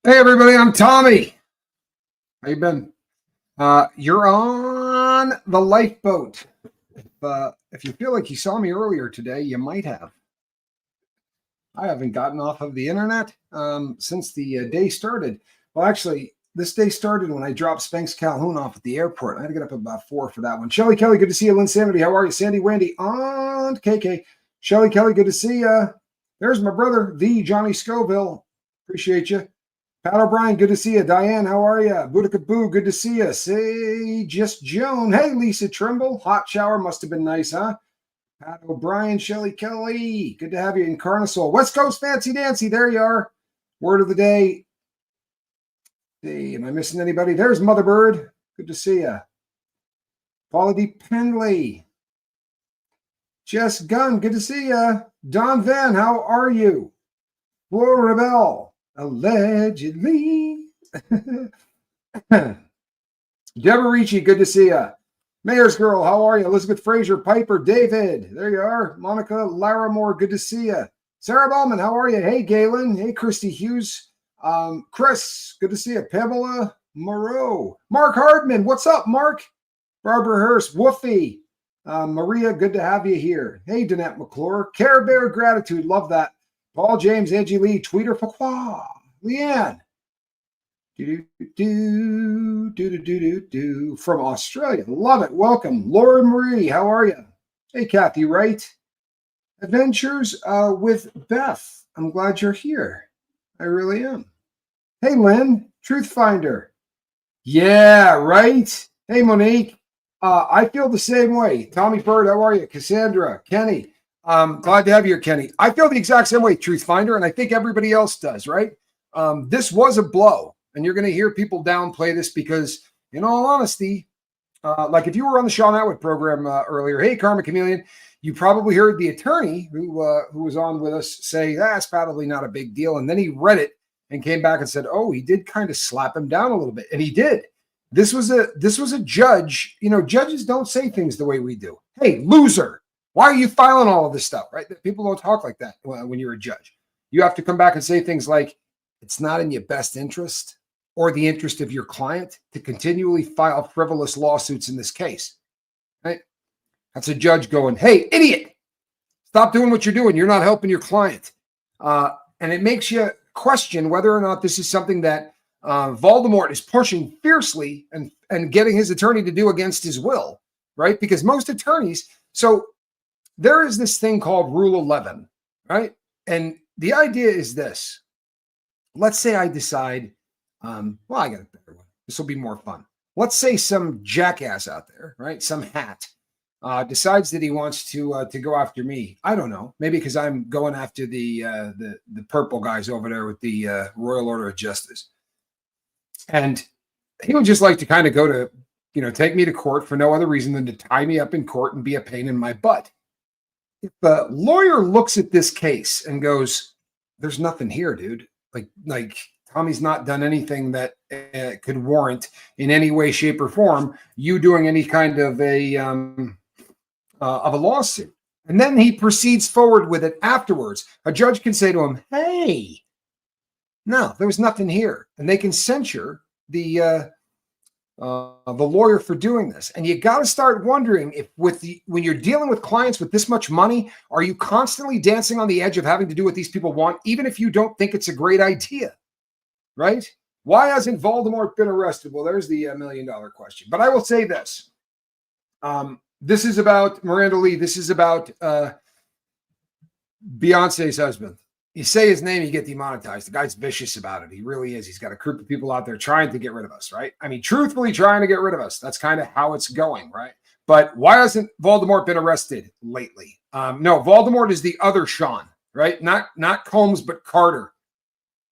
Hey everybody, I'm Tommy. How you been? You're on the lifeboat. If you feel like you saw me earlier today, you might have. I haven't gotten off of the internet since the day started. Well, actually, this day started when I dropped Spanx Calhoun off at the airport. I had to get up about 4 for that one. Shelly Kelly, good to see you. Lynn Sanity, how are you? Sandy Wendy, and KK. Shelly Kelly, good to see you. There's my brother, the Johnny Scoville. Appreciate you. Pat O'Brien, good to see you. Diane, how are you? Boudica Boo, good to see you. Say just Joan. Hey, Lisa Trimble. Hot shower must have been nice, huh? Pat O'Brien, Shelly Kelly, good to have you. Incarnasoul. West Coast Fancy Dancy, there you are. Word of the day. Hey, am I missing anybody? There's Mother Bird. Good to see you. Paula D. Penley. Jess Gunn, good to see you. Don Van, how are you? Flora Rebel. Allegedly. Deborah Ricci, good to see you. Mayor's Girl, how are you? Elizabeth Fraser, Piper, David, there you are. Monica Larimore, good to see you. Sarah Ballman, how are you? Hey, Galen. Hey, Christy Hughes. Chris, good to see you. Pamela Moreau. Mark Hardman, what's up, Mark? Barbara Hurst, Woofy. Maria, good to have you here. Hey, Danette McClure. Care Bear Gratitude, love that. Paul James, Angie Lee, Tweeter Pourquoi, Leanne, from Australia. Love it. Welcome. Laura Marie, how are you? Hey, Kathy Wright. Adventures with Beth. I'm glad you're here. I really am. Hey, Lynn, Truth Finder. Yeah, right. Hey, Monique. I feel the same way. Tommy Bird, how are you? Cassandra, Kenny. Glad to have you here, Kenny. I feel the exact same way, Truth Finder, and I think everybody else does, right? This was a blow, and you're going to hear people downplay this because, in all honesty, like if you were on the Sean Atwood program earlier, hey, Karma Chameleon, you probably heard the attorney who was on with us say, that's probably not a big deal, and then he read it and came back and said, oh, he did kind of slap him down a little bit, and he did. This was a judge. You know, judges don't say things the way we do. Hey, loser. Why are you filing all of this stuff, right? People don't talk like that when you're a judge. You have to come back and say things like, it's not in your best interest or the interest of your client to continually file frivolous lawsuits in this case, right? That's a judge going, hey, idiot, stop doing what you're doing. You're not helping your client. And it makes you question whether or not this is something that Voldemort is pushing fiercely and getting his attorney to do against his will, right? Because most attorneys, so there is this thing called Rule 11, right? And the idea is this. Let's say I decide, I got a better one. This will be more fun. Let's say some jackass out there, right? Some hat decides that he wants to go after me. I don't know. Maybe because I'm going after the purple guys over there with the Royal Order of Justice. And he would just like to kind of go to, take me to court for no other reason than to tie me up in court and be a pain in my butt. If a lawyer looks at this case and goes, there's nothing here, dude. Like Tommy's not done anything that could warrant in any way, shape, or form you doing any kind of a lawsuit. And then he proceeds forward with it afterwards. A judge can say to him, hey, no, there was nothing here. And they can censure the lawyer for doing this. And you got to start wondering if when you're dealing with clients with this much money, are you constantly dancing on the edge of having to do what these people want, even if you don't think it's a great idea, right? Why hasn't Voldemort been arrested? Well, there's the $1 million question. But I will say this. This is about Miranda Lee. This is about Beyonce's husband. You say his name, you get demonetized. The guy's vicious about it. He really is. He's got a group of people out there trying to get rid of us, right? I mean, truthfully trying to get rid of us. That's kind of how it's going, right? But why hasn't Voldemort been arrested lately? No, Voldemort is the other Sean, right? Not Combs, but Carter,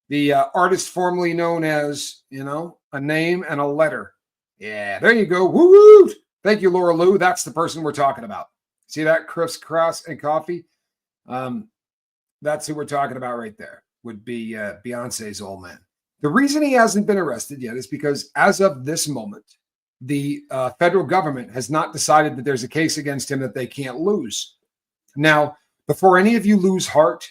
the artist formerly known as, a name and a letter. Yeah, there you go. Woo! Thank you, Laura Lou. That's the person we're talking about. See that? Criss Cross and Coffee. That's who we're talking about right there, would be Beyonce's old man. The reason he hasn't been arrested yet is because as of this moment, the federal government has not decided that there's a case against him that they can't lose. Now, before any of you lose heart,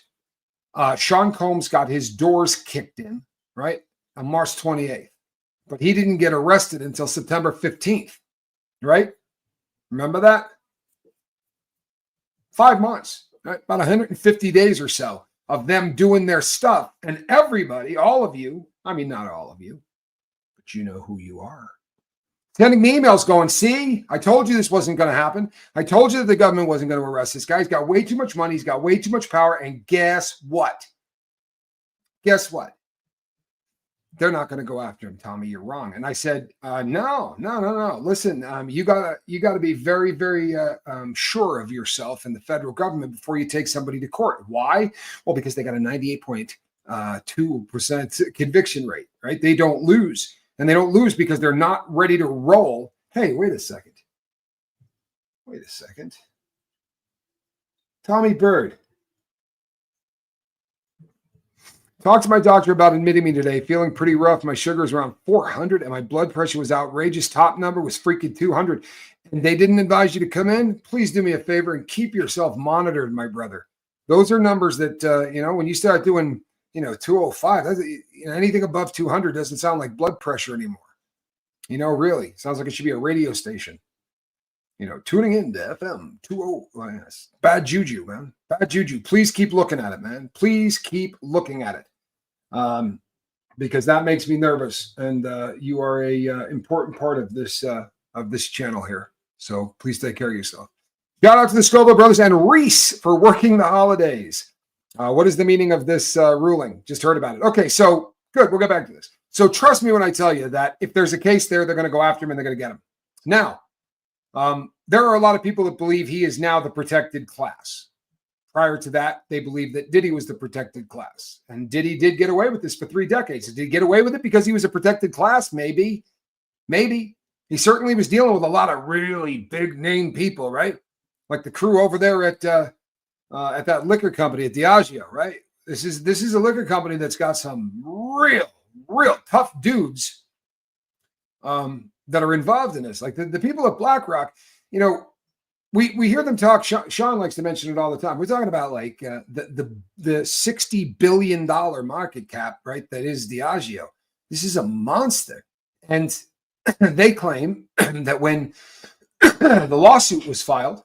Sean Combs got his doors kicked in, right? on March 28th, but he didn't get arrested until September 15th, right? Remember that? 5 months, right? About 150 days or so of them doing their stuff. And everybody, all of you, I mean, not all of you, but you know who you are, sending me emails going, see, I told you this wasn't going to happen. I told you that the government wasn't going to arrest this guy. He's got way too much money. He's got way too much power. And guess what? Guess what? They're not going to go after him, Tommy. You're wrong. And I said, no. Listen, you gotta be very, very sure of yourself in the federal government before you take somebody to court. Why? Well, because they got a 98.2% conviction rate, right? They don't lose. And they don't lose because they're not ready to roll. Hey, wait a second. Tommy Bird. Talked to my doctor about admitting me today. Feeling pretty rough. My sugar is around 400 and my blood pressure was outrageous. Top number was freaking 200. And they didn't advise you to come in. Please do me a favor and keep yourself monitored, my brother. Those are numbers that, when you start doing, 205, anything above 200 doesn't sound like blood pressure anymore. Really. Sounds like it should be a radio station. Tuning in to FM 20. Bad juju, man. Bad juju. Please keep looking at it, man. Please keep looking at it. Because that makes me nervous. And you are a important part of this channel here. So please take care of yourself. Shout out to the Scoville brothers and Reese for working the holidays. What is the meaning of this ruling? Just heard about it. Okay, so good. We'll get back to this. So trust me when I tell you that if there's a case there, they're going to go after him and they're going to get him. Now, there are a lot of people that believe he is now the protected class. Prior to that, they believed that Diddy was the protected class. And Diddy did get away with this for 3 decades. Did he get away with it because he was a protected class? Maybe. He certainly was dealing with a lot of really big name people, right? Like the crew over there at that liquor company at Diageo, right? This is a liquor company that's got some real tough dudes that are involved in this. Like the people at BlackRock, we hear them talk. Sean likes to mention it all the time. We're talking about like the $60 billion market cap, right? That is Diageo. This is a monster. And they claim that when the lawsuit was filed,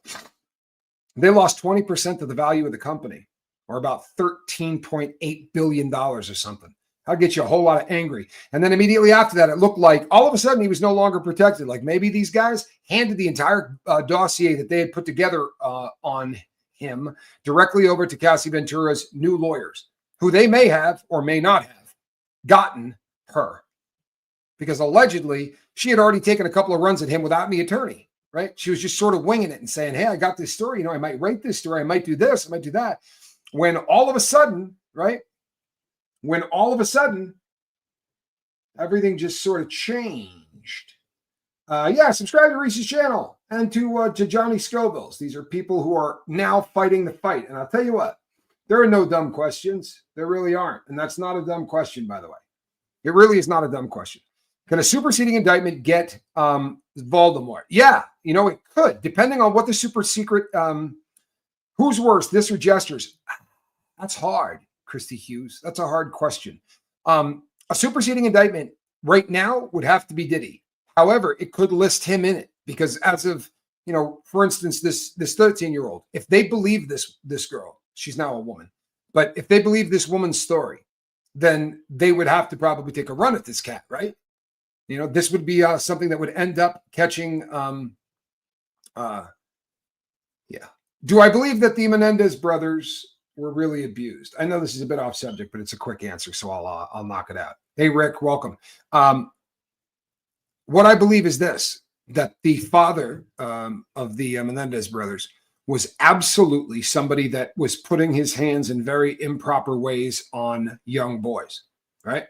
they lost 20% of the value of the company, or about $13.8 billion or something. That'll get you a whole lot of angry. And then immediately after that, it looked like all of a sudden he was no longer protected. Like maybe these guys handed the entire dossier that they had put together on him directly over to Cassie Ventura's new lawyers, who they may have or may not have gotten her. Because allegedly, she had already taken a couple of runs at him without the attorney, right? She was just sort of winging it and saying, hey, I got this story. I might write this story. I might do this. I might do that. When all of a sudden, right? When all of a sudden, everything just sort of changed. Subscribe to Reese's channel and to Johnny Scoville's. These are people who are now fighting the fight. And I'll tell you what, there are no dumb questions. There really aren't. And that's not a dumb question, by the way. It really is not a dumb question. Can a superseding indictment get Voldemort? Yeah, it could, depending on what the super secret, who's worse, this or Jesters? That's hard, Christy Hughes. That's a hard question. A superseding indictment right now would have to be Diddy. However, it could list him in it because as of, for instance, this 13-year-old, if they believe this girl, she's now a woman, but if they believe this woman's story, then they would have to probably take a run at this cat, right? This would be something that would end up catching. Do I believe that the Menendez brothers were really abused? I know this is a bit off subject, but it's a quick answer, so I'll knock it out. Hey, Rick, welcome. What I believe is this, that the father of the Menendez brothers was absolutely somebody that was putting his hands in very improper ways on young boys, right?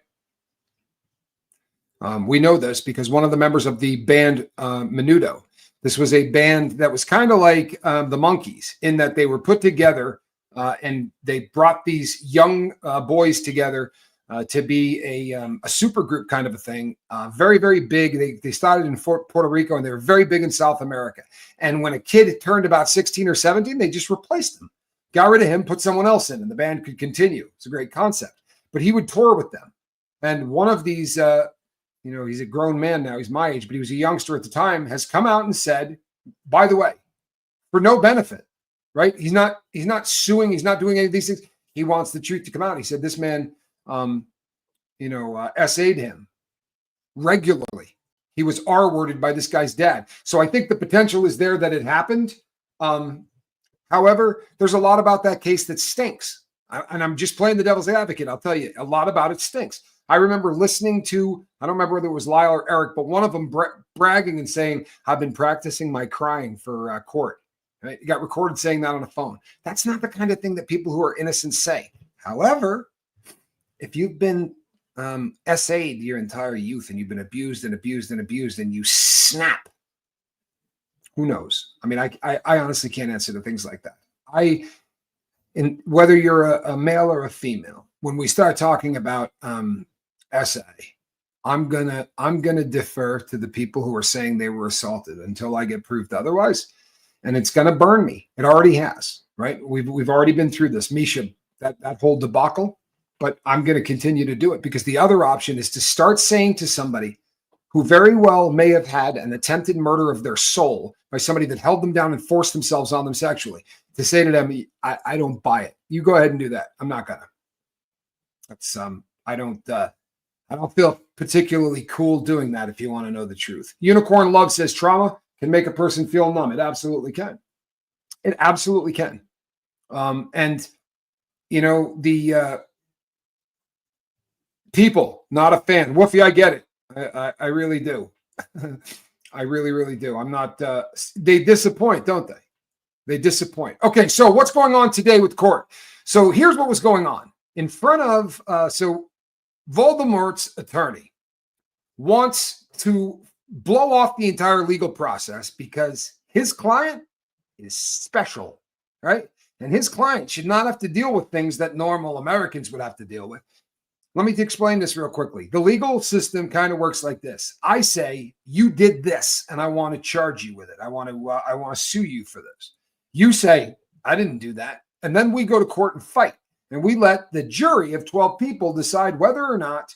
We know this because one of the members of the band Menudo, this was a band that was kind of like the Monkees in that they were put together and they brought these young boys together to be a super group kind of a thing. Very, very big. They started in Puerto Rico and they were very big in South America. And when a kid turned about 16 or 17, they just replaced him, got rid of him, put someone else in, and the band could continue. It's a great concept. But he would tour with them. And one of these, he's a grown man now. He's my age, but he was a youngster at the time, has come out and said, by the way, for no benefit, right? He's not suing. He's not doing any of these things. He wants the truth to come out. He said this man, SA'd him regularly. He was R-worded by this guy's dad. So I think the potential is there that it happened. However, there's a lot about that case that stinks. And I'm just playing the devil's advocate. I'll tell you, a lot about it stinks. I remember listening to, I don't remember whether it was Lyle or Eric, but one of them bragging and saying, I've been practicing my crying for court. Right? He got recorded saying that on a phone. That's not the kind of thing that people who are innocent say. However, if you've been SA'd your entire youth and you've been abused and abused and abused and you snap, who knows? I mean, I honestly can't answer to things like that. Whether you're a male or a female, when we start talking about SA, I'm gonna defer to the people who are saying they were assaulted until I get proved otherwise, and it's gonna burn me. It already has, right? We've already been through this, Misha, that whole debacle. But I'm going to continue to do it because the other option is to start saying to somebody who very well may have had an attempted murder of their soul by somebody that held them down and forced themselves on them sexually, to say to them, I don't buy it. You go ahead and do that. I'm not gonna. That's I don't feel particularly cool doing that, if you want to know the truth. Unicorn Love says trauma can make a person feel numb. It absolutely can. It absolutely can. People, not a fan. Woofy, I get it. I really do. I really, really do. I'm not, they disappoint, don't they? They disappoint. Okay, so what's going on today with court? So here's what was going on. In front of, Voldemort's attorney wants to blow off the entire legal process because his client is special, right? And his client should not have to deal with things that normal Americans would have to deal with. Let me explain this real quickly. The legal system kind of works like this. I say, you did this, and I want to charge you with it. I want to sue you for this. You say, I didn't do that. And then we go to court and fight. And we let the jury of 12 people decide whether or not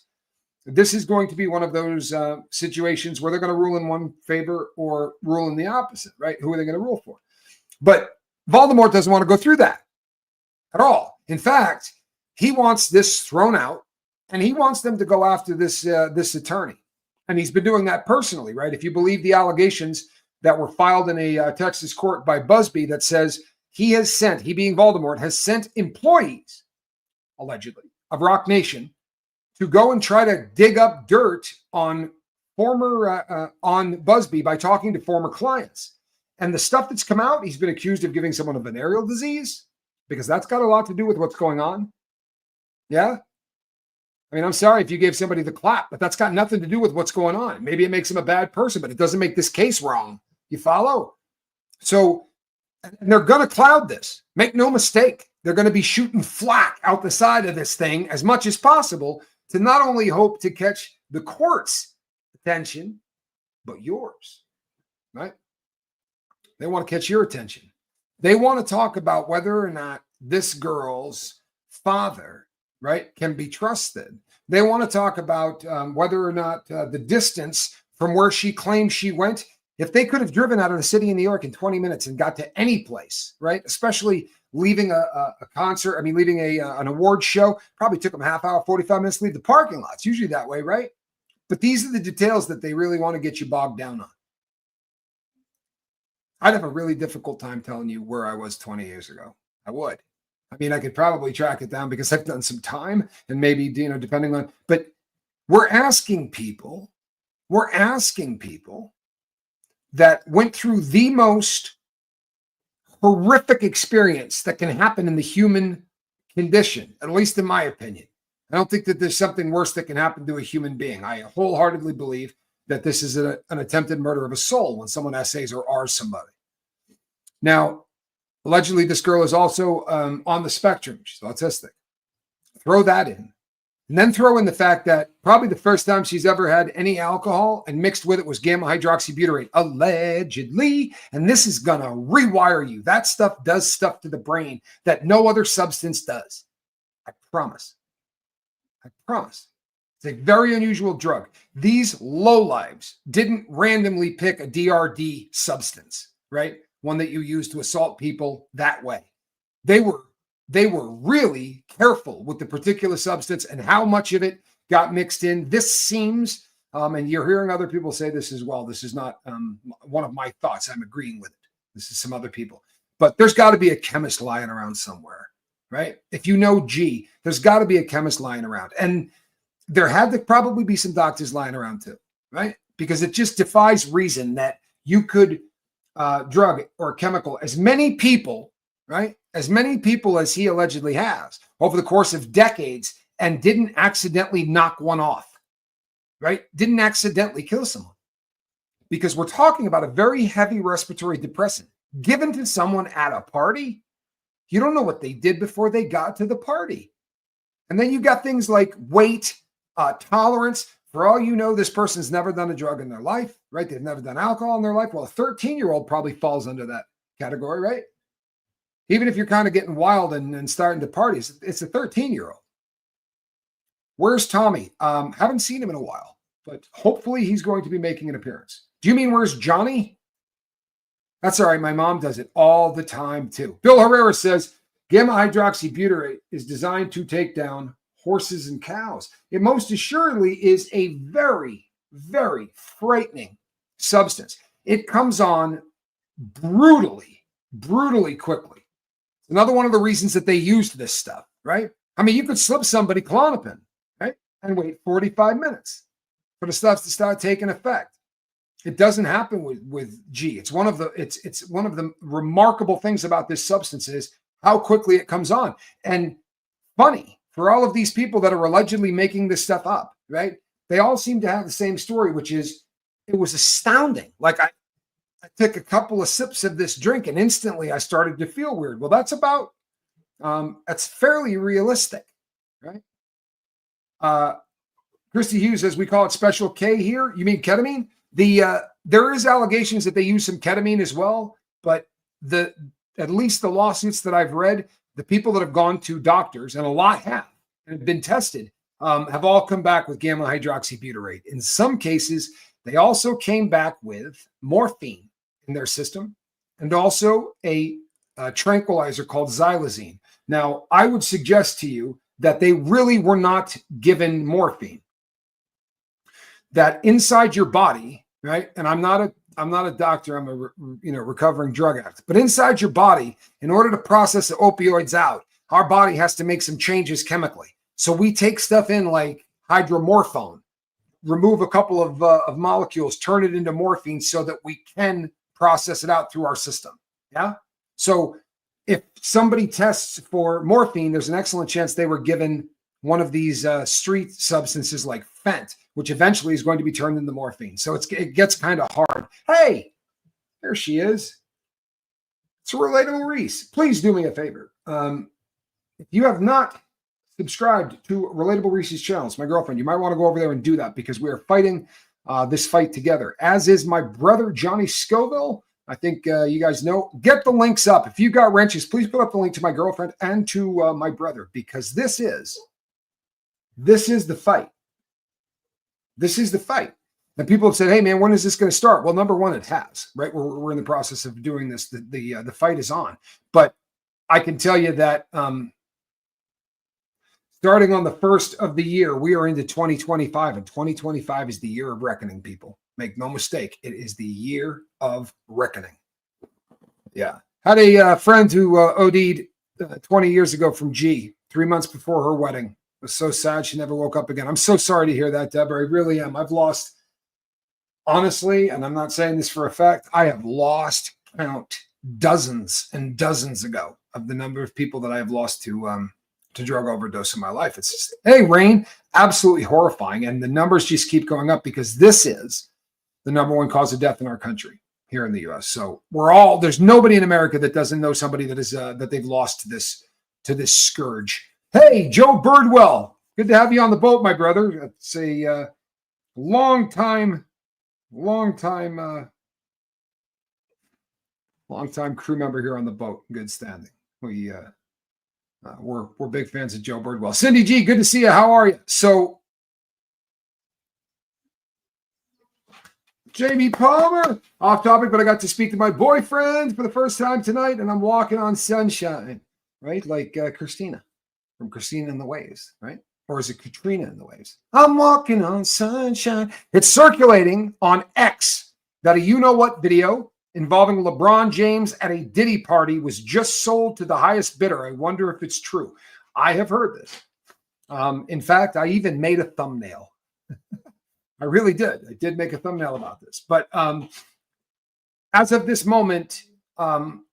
this is going to be one of those situations where they're going to rule in one favor or rule in the opposite, right? Who are they going to rule for? But Voldemort doesn't want to go through that at all. In fact, he wants this thrown out. And he wants them to go after this attorney. And he's been doing that personally, right? If you believe the allegations that were filed in a Texas court by Busby that says he being Voldemort, has sent employees, allegedly, of Rock Nation to go and try to dig up dirt on on Busby by talking to former clients. And the stuff that's come out, he's been accused of giving someone a venereal disease, because that's got a lot to do with what's going on. Yeah? I mean, I'm sorry if you gave somebody the clap, but that's got nothing to do with what's going on. Maybe it makes him a bad person, but it doesn't make this case wrong. You follow? So, and they're going to cloud this. Make no mistake. They're going to be shooting flak out the side of this thing as much as possible to not only hope to catch the court's attention, but yours, right? They want to catch your attention. They want to talk about whether or not this girl's father, right, can be trusted. They want to talk about whether or not the distance from where she claims she went, if they could have driven out of the city of New York in 20 minutes and got to any place, right, especially leaving a concert, leaving an award show, probably took them a half hour, 45 minutes to leave the parking lot. It's usually that way, right? But these are the details that they really want to get you bogged down on. I'd have a really difficult time telling you where I was 20 years ago. I would. I could probably track it down because I've done some time and maybe, depending on, but we're asking people that went through the most horrific experience that can happen in the human condition, at least in my opinion. I don't think that there's something worse that can happen to a human being. I wholeheartedly believe that this is an attempted murder of a soul when someone essays or R's somebody. Now, allegedly, this girl is also on the spectrum. She's autistic. Throw that in. And then throw in the fact that probably the first time she's ever had any alcohol and mixed with it was gamma hydroxybutyrate, allegedly. And this is going to rewire you. That stuff does stuff to the brain that no other substance does. I promise. I promise. It's a very unusual drug. These lowlives didn't randomly pick a DRD substance, right? One that you use to assault people that way. They were really careful with the particular substance and how much of it got mixed in. This seems, and you're hearing other people say this as well. This is not one of my thoughts. I'm agreeing with it. This is some other people. But there's got to be a chemist lying around somewhere, right? If you know G, there's got to be a chemist lying around. And there had to probably be some doctors lying around too, right? Because it just defies reason that you could drug or chemical as many people, right? As many people as he allegedly has over the course of decades and didn't accidentally knock one off, right? Didn't accidentally kill someone. Because we're talking about a very heavy respiratory depressant given to someone at a party. You don't know what they did before they got to the party. And then you got things like weight, tolerance. For all you know, this person's never done a drug in their life, right? They've never done alcohol in their life. Well, a 13-year-old probably falls under that category, right? Even if you're kind of getting wild and starting to party, it's a 13-year-old. Where's Tommy? Haven't seen him in a while, but hopefully he's going to be making an appearance. Do you mean where's Johnny? That's all right. My mom does it all the time too. Bill Herrera says gamma hydroxybutyrate is designed to take down horses and cows. It most assuredly is a very, very frightening substance. It comes on brutally quickly. Another one of the reasons that they used this stuff, right? I mean, you could slip somebody Klonopin, right? And wait 45 minutes for the stuff to start taking effect. It doesn't happen with G. It's one of the remarkable things about this substance is how quickly it comes on. And funny, for all of these people that are allegedly making this stuff up, right? They all seem to have the same story, which is it was astounding. Like I took a couple of sips of this drink and instantly I started to feel weird. Well, that's fairly realistic, right? Christy Hughes says we call it Special K here. You mean ketamine? There is allegations that they use some ketamine as well, but at least the lawsuits that I've read, the people that have gone to doctors, and a lot have been tested, have all come back with gamma hydroxybutyrate. In some cases, they also came back with morphine in their system and also a tranquilizer called xylazine. Now, I would suggest to you that they really were not given morphine. That inside your body, right? And I'm not a doctor. I'm a recovering drug addict. But inside your body, in order to process the opioids out, our body has to make some changes chemically. So we take stuff in like hydromorphone, remove a couple of molecules, turn it into morphine so that we can process it out through our system. Yeah. So if somebody tests for morphine, there's an excellent chance they were given one of these street substances like Fent, which eventually is going to be turned into morphine. So it gets kind of hard. Hey, there she is. It's a Relatable Reese. Please do me a favor. If you have not subscribed to Relatable Reese's channel, it's my girlfriend, you might want to go over there and do that because we are fighting this fight together, as is my brother, Johnny Scoville. I think you guys know. Get the links up. If you got wrenches, please put up the link to my girlfriend and to my brother, because this is the fight. This is the fight. And people have said, hey, man, when is this going to start? Well, number one, it has, right? We're in the process of doing this. The fight is on. But I can tell you that starting on the first of the year, we are into 2025, and 2025 is the year of reckoning, people. Make no mistake. It is the year of reckoning. Yeah. Had a friend who OD'd 20 years ago from G, 3 months before her wedding. It was so sad she never woke up again. I'm so sorry to hear that, Deborah. I really am. I've lost, honestly, and I'm not saying this for a fact, I have lost count dozens and dozens ago of the number of people that I have lost to drug overdose in my life. It's just, hey, Rain, absolutely horrifying. And the numbers just keep going up because this is the number one cause of death in our country here in the U.S. So there's nobody in America that doesn't know somebody that is that they've lost to this scourge. Hey, Joe Birdwell, good to have you on the boat, my brother. It's a long time crew member here on the boat. Good standing. We're big fans of Joe Birdwell. Cindy G, good to see you. How are you? So Jamie Palmer, off topic, but I got to speak to my boyfriend for the first time tonight, and I'm walking on sunshine, right? Like Christina from Christina and the Waves, right? Or is it Katrina and the Waves? I'm walking on sunshine. It's circulating on X that a you-know-what video involving LeBron James at a Diddy party was just sold to the highest bidder. I wonder if it's true. I have heard this. In fact, I even made a thumbnail. I really did. I did make a thumbnail about this. But as of this moment, I'm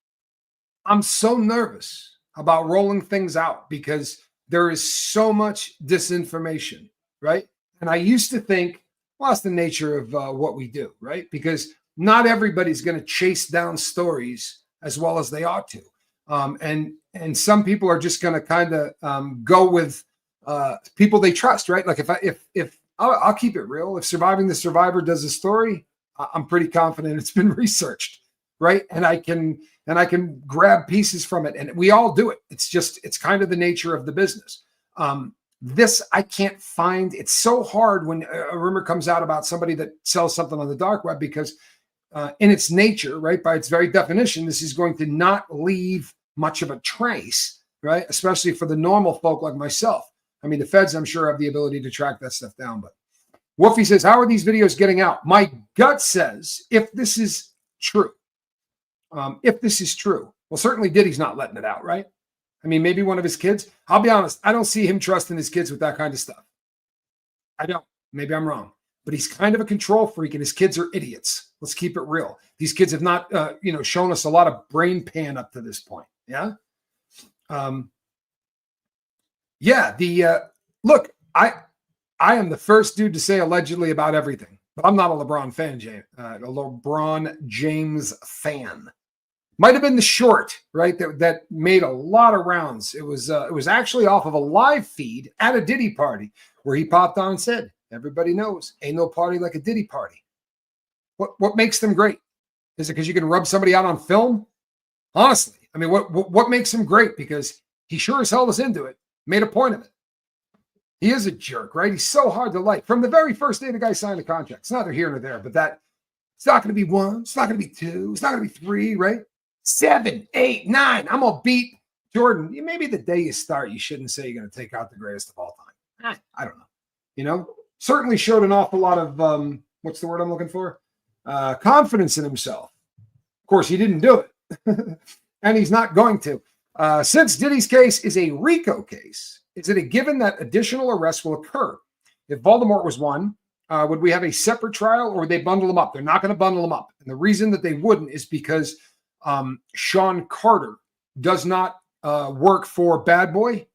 so nervous about rolling things out because there is so much disinformation, right? And I used to think, well, that's the nature of what we do, right? Because not everybody's going to chase down stories as well as they ought to. And some people are just going to kind of go with people they trust, right? Like if I'll keep it real. If Surviving the Survivor does a story, I'm pretty confident it's been researched, right? And I can grab pieces from it, and we all do it. It's kind of the nature of the business. This I can't find. It's so hard when a rumor comes out about somebody that sells something on the dark web because in its nature, right, by its very definition, this is going to not leave much of a trace, right? Especially for the normal folk like myself. I mean, the feds, I'm sure, have the ability to track that stuff down. But Wolfie says, how are these videos getting out? My gut says, if this is true, well, certainly Diddy's not letting it out, right? I mean, maybe one of his kids. I'll be honest, I don't see him trusting his kids with that kind of stuff. I don't. Maybe I'm wrong. But he's kind of a control freak, and his kids are idiots. Let's keep it real. These kids have not, shown us a lot of brain pan up to this point. Yeah. Look, I am the first dude to say allegedly about everything, but I'm not a LeBron fan, a LeBron James fan. Might have been the short, right? That made a lot of rounds. It was actually off of a live feed at a Diddy party where he popped on and said, everybody knows, ain't no party like a Diddy party. What makes them great? Is it because you can rub somebody out on film? Honestly, I mean, what makes him great? Because he sure as hell was into it. Made a point of it. He is a jerk, right? He's so hard to like. From the very first day the guy signed a contract, it's neither here nor there, but that it's not going to be one, it's not going to be two, it's not going to be three, right? 7, 8, 9. I'm going to beat Jordan. Maybe the day you start, you shouldn't say you're going to take out the greatest of all time. I don't know. Certainly showed an awful lot of, what's the word I'm looking for? Confidence in himself. Of course, he didn't do it. And he's not going to. Since Diddy's case is a RICO case, is it a given that additional arrests will occur? If Voldemort was one, would we have a separate trial or would they bundle them up? They're not going to bundle them up. And the reason that they wouldn't is because Sean Carter does not work for Bad Boy,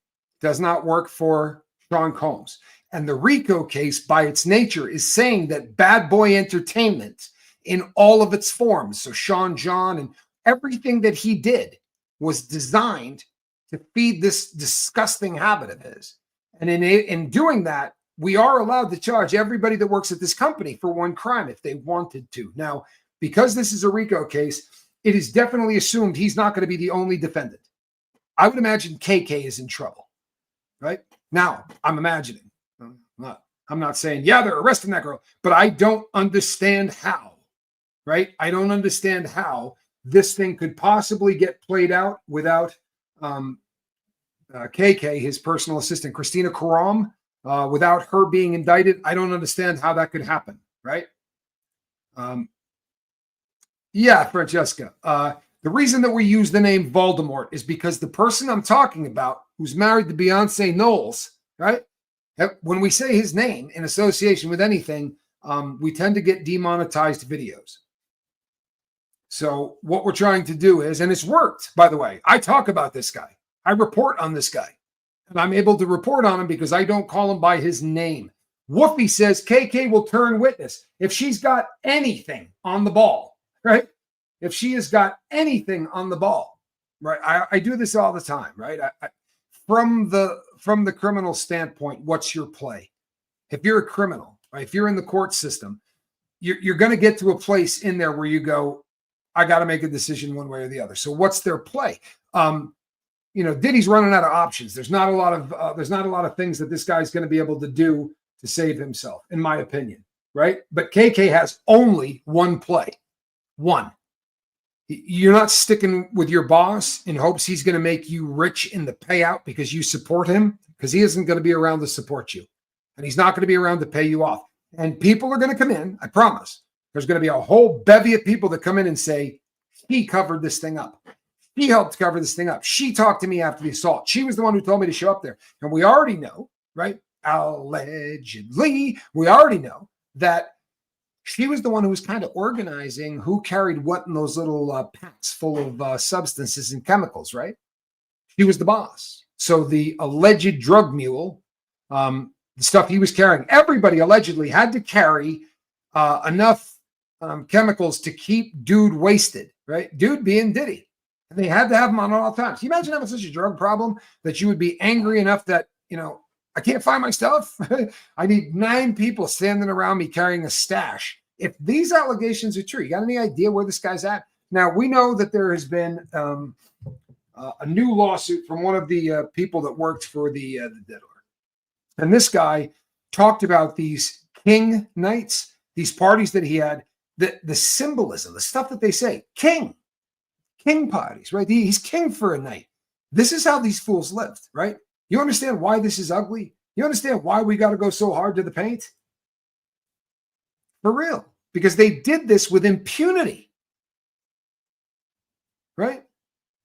does not work for Sean Combs. And the RICO case, by its nature, is saying that Bad Boy Entertainment in all of its forms, so Sean John and everything that he did was designed to feed this disgusting habit of his. And in doing that, we are allowed to charge everybody that works at this company for one crime if they wanted to. Now, because this is a RICO case, it is definitely assumed he's not going to be the only defendant. I would imagine KK is in trouble, right? Now, I'm imagining. I'm not saying, yeah, they're arresting that girl, but I don't understand how, right? I don't understand how this thing could possibly get played out without KK, his personal assistant, Christina Karam, without her being indicted. I don't understand how that could happen, right? Francesca. The reason that we use the name Voldemort is because the person I'm talking about, who's married to Beyonce Knowles, right? When we say his name in association with anything, we tend to get demonetized videos. So what we're trying to do is, and it's worked, by the way, I talk about this guy. I report on this guy. And I'm able to report on him because I don't call him by his name. Woofy says KK will turn witness if she's got anything on the ball, right? If she has got anything on the ball, right? I do this all the time, right? From the criminal standpoint, what's your play? If you're a criminal, right? If you're in the court system, you're going to get to a place in there where you go, I got to make a decision one way or the other. So what's their play? Diddy's running out of options. There's not a lot of things that this guy's going to be able to do to save himself, in my opinion, right? But KK has only one play. One. You're not sticking with your boss in hopes he's going to make you rich in the payout because you support him, because he isn't going to be around to support you. And he's not going to be around to pay you off. And people are going to come in, I promise. There's going to be a whole bevy of people that come in and say, he covered this thing up. He helped cover this thing up. She talked to me after the assault. She was the one who told me to show up there. And we already know, right? Allegedly, we already know that she was the one who was kind of organizing who carried what in those little packs full of substances and chemicals, right? She was the boss. So the alleged drug mule, the stuff he was carrying, everybody allegedly had to carry enough chemicals to keep dude wasted, right? Dude being Diddy. And they had to have him on at all times. Can you imagine having such a drug problem that you would be angry enough that, I can't find my stuff. I need 9 people standing around me carrying a stash. If these allegations are true, you got any idea where this guy's at? Now, we know that there has been a new lawsuit from one of the people that worked for the Diddler. And this guy talked about these king nights, these parties that he had, the symbolism, the stuff that they say, king parties, right? He's king for a night. This is how these fools lived, right? You understand why this is ugly? You understand why we got to go so hard to the paint? For real. Because they did this with impunity. Right?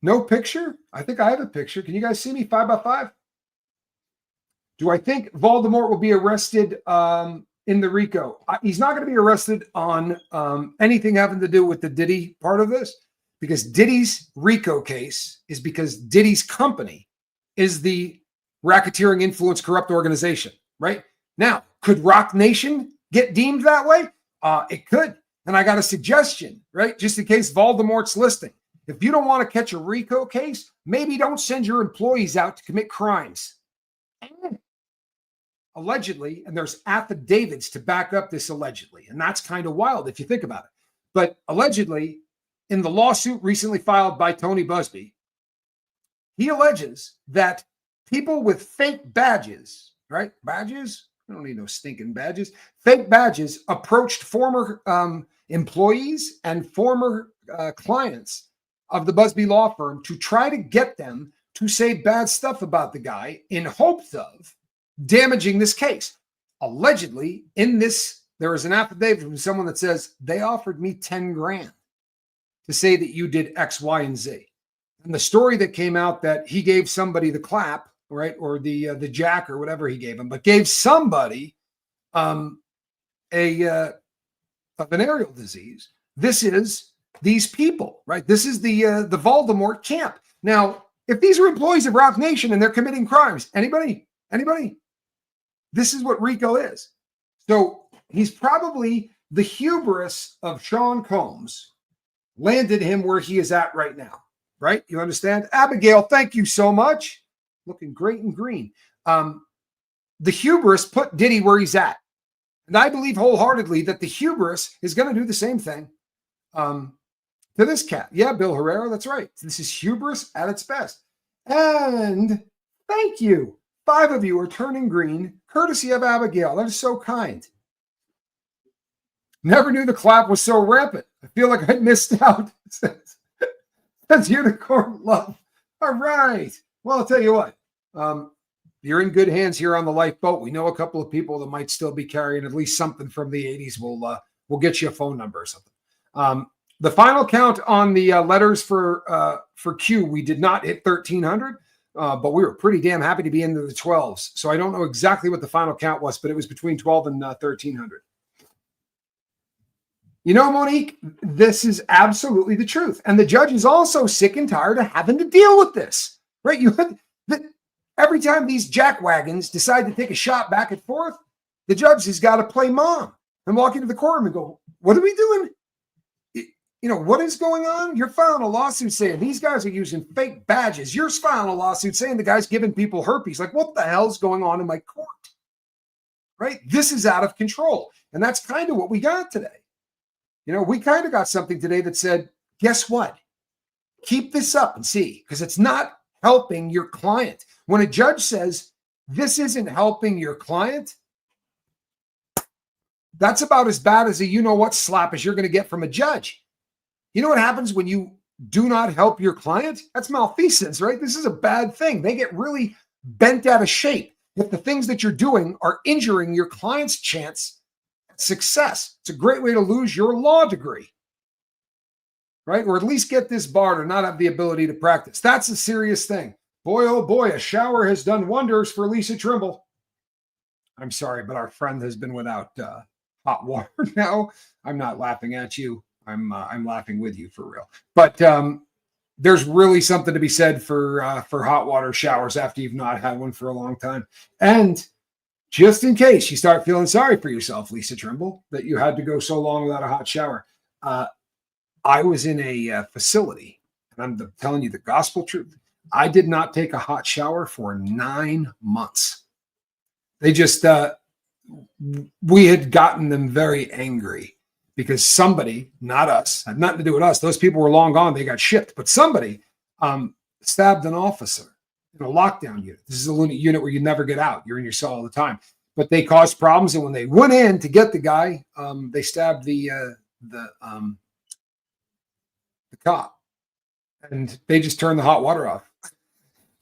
No picture? I think I have a picture. Can you guys see me 5x5? Do I think Voldemort will be arrested in the RICO? He's not going to be arrested on anything having to do with the Diddy part of this, because Diddy's RICO case is because Diddy's company is the racketeering, influence, corrupt organization, right? Now, could Rock Nation get deemed that way? It could. And I got a suggestion, right? Just in case Voldemort's listening. If you don't want to catch a RICO case, maybe don't send your employees out to commit crimes. Allegedly, and there's affidavits to back up this allegedly. And that's kind of wild if you think about it. But allegedly, in the lawsuit recently filed by Tony Busby, he alleges that people with fake badges, right? Badges? I don't need no stinking badges. Fake badges approached former employees and former clients of the Busby law firm to try to get them to say bad stuff about the guy in hopes of damaging this case. Allegedly, in this, there is an affidavit from someone that says they offered me 10 grand to say that you did X, Y, and Z. And the story that came out that he gave somebody the clap, right, or the jack or whatever he gave him, but gave somebody a venereal disease. This is these people, right? This is the Voldemort camp. Now, if these are employees of Rock Nation and they're committing crimes, anybody? This is what RICO is. So he's probably the hubris of Sean Combs landed him where he is at right now, right? You understand? Abigail, thank you so much. Looking great and green. The hubris put Diddy where he's at. And I believe wholeheartedly that the hubris is going to do the same thing to this cat. Yeah, Bill Herrera, that's right. This is hubris at its best. And thank you. 5 of you are turning green, courtesy of Abigail. That is so kind. Never knew the clap was so rampant. I feel like I missed out. That's unicorn love. All right. Well, I'll tell you what. You're in good hands here on the lifeboat. We know a couple of people that might still be carrying at least something from the 80s. We'll get you a phone number or something. The final count on the letters for Q, we did not hit 1,300, but we were pretty damn happy to be into the 12s. So I don't know exactly what the final count was, but it was between 12 and 1,300. You know, Monique, this is absolutely the truth. And the judge is also sick and tired of having to deal with this, right? Every time these jackwagons decide to take a shot back and forth, the judge has got to play mom and walk into the courtroom and go, what are we doing? What is going on? You're filing a lawsuit saying these guys are using fake badges. You're filing a lawsuit saying the guy's giving people herpes. Like, what the hell's going on in my court? Right? This is out of control. And that's kind of what we got today. We kind of got something today that said, guess what? Keep this up and see, because it's not helping your client. When a judge says this isn't helping your client, That's about as bad as a you-know-what slap as you're going to get from a judge. You know what happens when you do not help your client? That's malfeasance, right? This is a bad thing. They get really bent out of shape if the things that you're doing are injuring your client's chance at success. It's a great way to lose your law degree, right? Or at least get this barred or not have the ability to practice. That's a serious thing. Boy, oh boy, a shower has done wonders for Lisa Trimble. I'm sorry, but our friend has been without hot water now. I'm not laughing at you. I'm laughing with you for real. But there's really something to be said for hot water showers after you've not had one for a long time. And just in case you start feeling sorry for yourself, Lisa Trimble, that you had to go so long without a hot shower. I was in a facility, and I'm telling you the gospel truth. I did not take a hot shower for 9 months. They just, we had gotten them very angry because somebody, not us, had nothing to do with us. Those people were long gone. They got shipped. But somebody stabbed an officer in a lockdown unit. This is a unit where you never get out. You're in your cell all the time. But they caused problems. And when they went in to get the guy, they stabbed the cop. And they just turned the hot water off.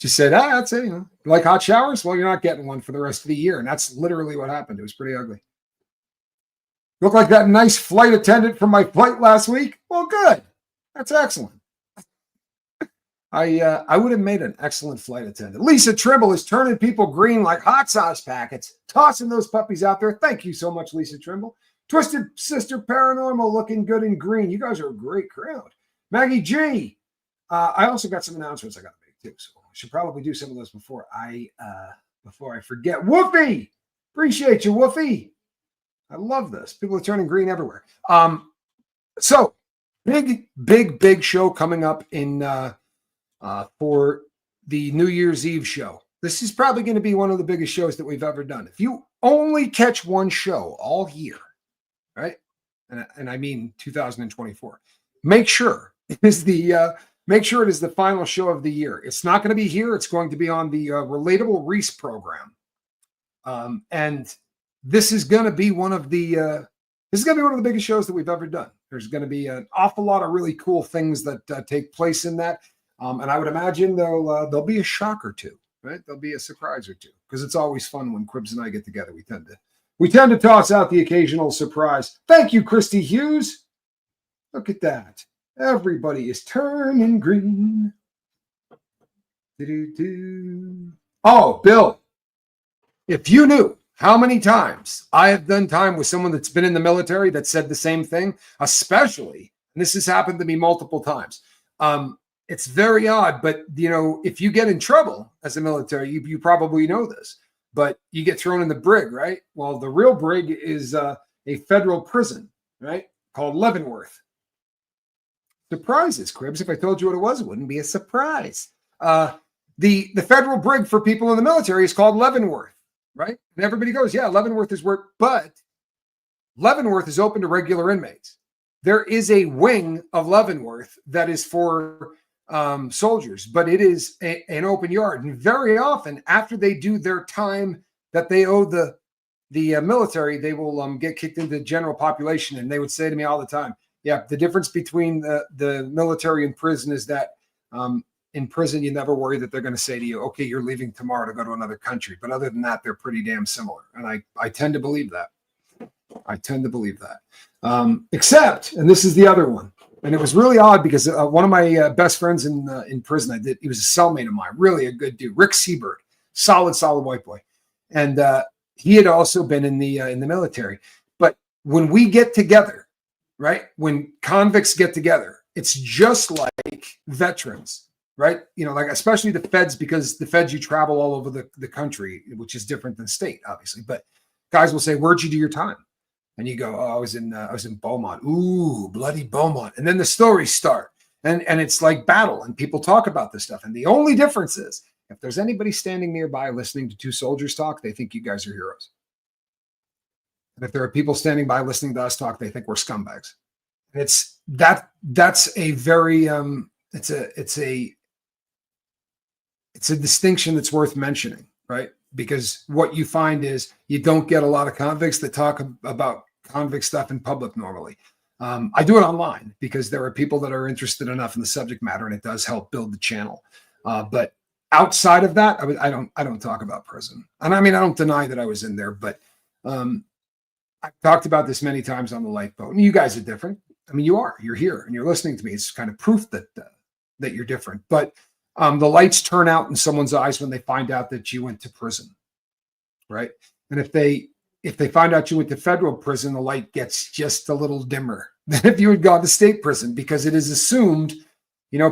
Just said, that's it. You like hot showers? Well, you're not getting one for the rest of the year. And that's literally what happened. It was pretty ugly. Look like that nice flight attendant from my flight last week. Well, good. That's excellent. I would have made an excellent flight attendant. Lisa Trimble is turning people green like hot sauce packets, tossing those puppies out there. Thank you so much, Lisa Trimble. Twisted Sister Paranormal looking good in green. You guys are a great crowd. Maggie G. I also got some announcements I got to make too. So I should probably do some of those before I forget. Woofy! Appreciate you, Woofy. I love this. People are turning green everywhere. So big show coming up in for the New Year's Eve show. This is probably going to be one of the biggest shows that we've ever done. If you only catch one show all year, right? And I mean 2024. Make sure it is the final show of the year. It's not going to be here. It's going to be on the Relatable Reese program. And this is going to be one of the biggest shows that we've ever done. There's going to be an awful lot of really cool things that take place in that. And I would imagine there'll be a shock or two, right? There'll be a surprise or two, because it's always fun when Cribs and I get together. We tend to toss out the occasional surprise. Thank you, Christy Hughes. Look at that. Everybody is turning green. Do-do-do. Oh, Bill, if you knew how many times I have done time with someone that's been in the military that said the same thing, especially, and this has happened to me multiple times. It's very odd, but if you get in trouble as a military, you probably know this, but you get thrown in the brig, right? Well, the real brig is a federal prison, right? Called Leavenworth. Surprises, Cribs. If I told you what it was, it wouldn't be a surprise. The federal brig for people in the military is called Leavenworth, right? And everybody goes, yeah, Leavenworth is where, but Leavenworth is open to regular inmates. There is a wing of Leavenworth that is for soldiers, but it is an open yard. And very often, after they do their time that they owe the military, they will get kicked into the general population. And they would say to me all the time, yeah, the difference between the military and prison is that in prison, you never worry that they're going to say to you, okay, you're leaving tomorrow to go to another country. But other than that, they're pretty damn similar. And I tend to believe that. Except, and this is the other one, and it was really odd because one of my best friends in prison, he was a cellmate of mine, really a good dude, Rick Seabird, solid white boy. And he had also been in the military. But when we get together, right, when convicts get together, it's just like veterans, right? Like especially the feds, because the feds, you travel all over the country, which is different than state, obviously. But guys will say, where'd you do your time? And you go, oh, I was in Beaumont. Ooh, bloody Beaumont. And then the stories start. And it's like battle, and people talk about this stuff. And the only difference is, if there's anybody standing nearby listening to two soldiers talk, they think you guys are heroes. And if there are people standing by listening to us talk, they think we're scumbags. And that's a very it's a distinction that's worth mentioning, right? Because what you find is you don't get a lot of convicts that talk about convict stuff in public normally. I do it online because there are people that are interested enough in the subject matter, and it does help build the channel. But outside of that, I don't talk about prison. And I mean, I don't deny that I was in there, but I've talked about this many times on the lifeboat. And you guys are different. I mean, you're here and you're listening to me. It's kind of proof that you're different. But the lights turn out in someone's eyes when they find out that you went to prison, right? And if they find out you went to federal prison, the light gets just a little dimmer than if you had gone to state prison, because it is assumed,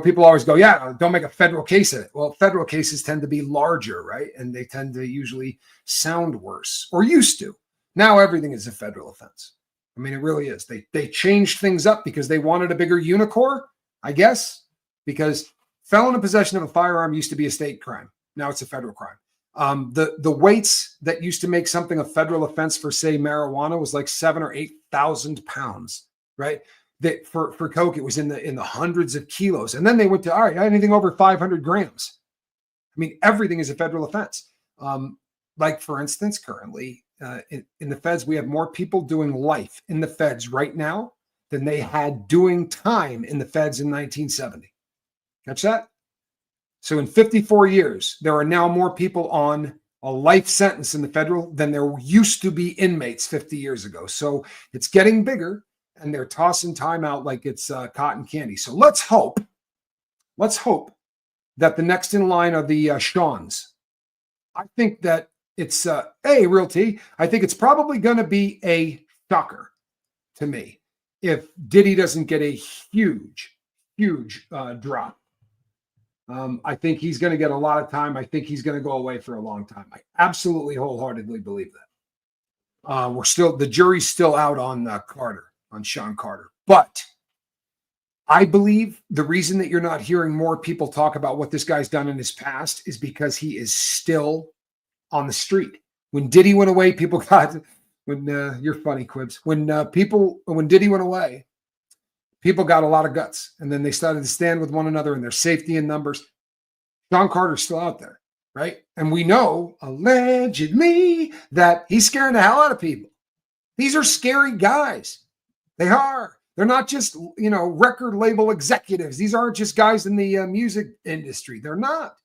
people always go, yeah, don't make a federal case of it. Well, federal cases tend to be larger, right? And they tend to usually sound worse, or used to. Now everything is a federal offense. I mean, it really is. They changed things up because they wanted a bigger unicorn, I guess, because felon in possession of a firearm used to be a state crime. Now it's a federal crime. The weights that used to make something a federal offense for, say, marijuana was like 7,000 or 8,000 pounds, right? That for coke, it was in the hundreds of kilos. And then they went to, all right, anything over 500 grams. I mean, everything is a federal offense. Like, for instance, currently in the feds, we have more people doing life in the feds right now than they had doing time in the feds in 1970. Catch that? So in 54 years, there are now more people on a life sentence in the federal than there used to be inmates 50 years ago. So it's getting bigger, and they're tossing time out like it's cotton candy. So let's hope that the next in line are the Seans. I think that it's Real T. I think it's probably going to be a shocker to me if Diddy doesn't get a huge drop. I think he's going to get a lot of time. I think he's going to go away for a long time. I absolutely wholeheartedly believe that. The jury's still out on Sean Carter. But I believe the reason that you're not hearing more people talk about what this guy's done in his past is because he is still on the street. When Diddy went away, people got, you're funny, Quibs. When Diddy went away, people got a lot of guts, and then they started to stand with one another in their safety in numbers. Sean Carter's still out there, right? And we know, allegedly, that he's scaring the hell out of people. These are scary guys. They are. They're not just, record label executives. These aren't just guys in the music industry. They're not,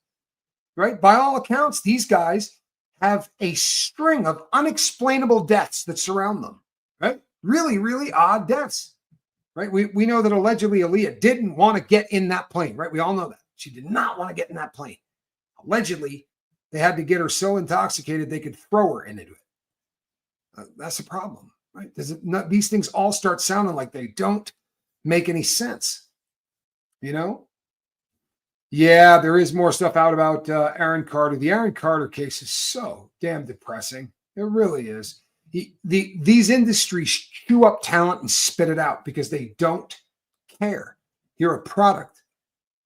right? By all accounts, these guys have a string of unexplainable deaths that surround them, right? Really, really odd deaths. Right. We know that allegedly Aaliyah didn't want to get in that plane. Right. We all know that. She did not want to get in that plane. Allegedly, they had to get her so intoxicated they could throw her into it. That's a problem. Right. These things all start sounding like they don't make any sense. Yeah, there is more stuff out about Aaron Carter. The Aaron Carter case is so damn depressing. It really is. These industries chew up talent and spit it out because they don't care. You're a product.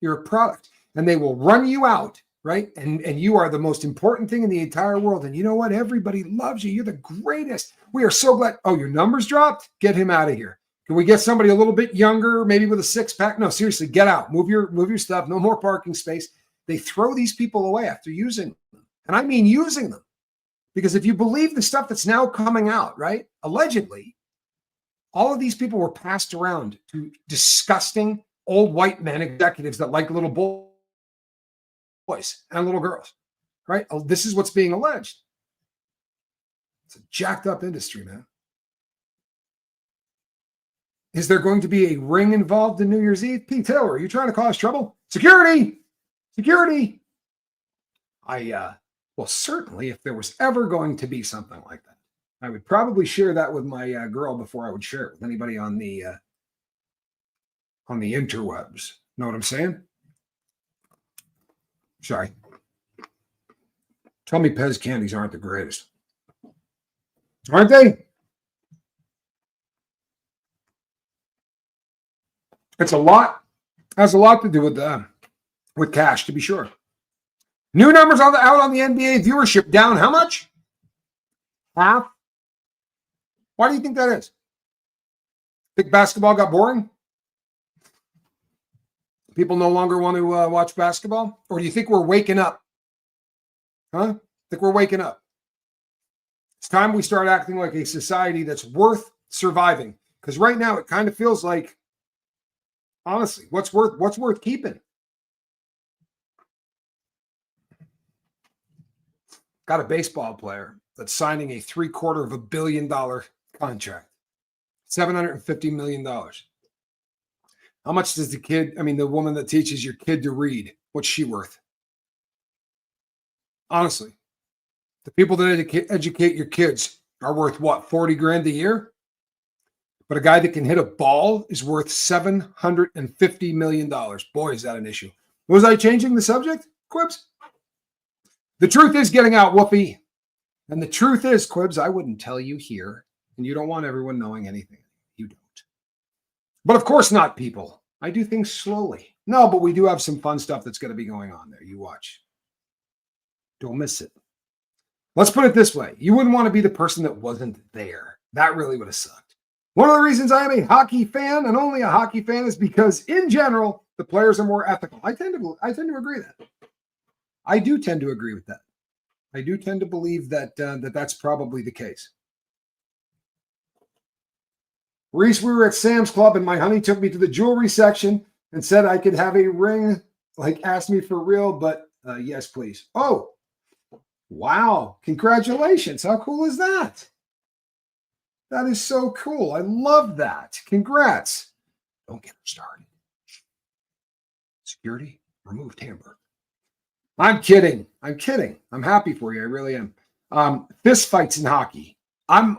And they will run you out, right? And you are the most important thing in the entire world. And you know what? Everybody loves you. You're the greatest. We are so glad. Oh, your numbers dropped? Get him out of here. Can we get somebody a little bit younger, maybe with a six-pack? No, seriously, get out. Move your stuff. No more parking space. They throw these people away after using them. And I mean using them. Because if you believe the stuff that's now coming out, right, allegedly, all of these people were passed around to disgusting old white men executives that like little boys and little girls, right? This is what's being alleged. It's a jacked up industry, man. Is there going to be a ring involved in New Year's Eve? Pete Taylor, are you trying to cause trouble? Security! Well, certainly, if there was ever going to be something like that, I would probably share that with my girl before I would share it with anybody on the interwebs. Know what I'm saying? Sorry. Tell me Pez candies aren't the greatest. Aren't they? It's a lot. Has a lot to do with cash, to be sure. New numbers out on the NBA viewership down how much? Half. Why do you think that is? Think basketball got boring? People no longer want to watch basketball? Or do you think we're waking up? Think we're waking up? It's time we start acting like a society that's worth surviving. Because right now it kind of feels like, honestly, what's worth keeping? Got a baseball player that's signing a $750 million contract. $750 million. How much does the woman that teaches your kid to read, what's she worth? Honestly, the people that educate your kids are worth what, 40 grand a year? But a guy that can hit a ball is worth $750 million. Boy, is that an issue. Was I changing the subject, Quibs? The truth is getting out, Whoopi. And the truth is, Quibs, I wouldn't tell you here, and you don't want everyone knowing anything. You don't. But of course not, people. I do things slowly. No, but we do have some fun stuff that's going to be going on there. You watch. Don't miss it. Let's put it this way. You wouldn't want to be the person that wasn't there. That really would have sucked. One of the reasons I am a hockey fan, and only a hockey fan, is because in general, the players are more ethical. I tend to agree with that. I do tend to agree with that. I do tend to believe that that's probably the case. Reese, we were at Sam's Club and my honey took me to the jewelry section and said I could have a ring, like asked me for real, but yes, please. Oh, wow. Congratulations. How cool is that? That is so cool. I love that. Congrats. Don't get her started. Security, remove Tamber. I'm kidding. I'm happy for you. I really am. Fist fights in hockey. I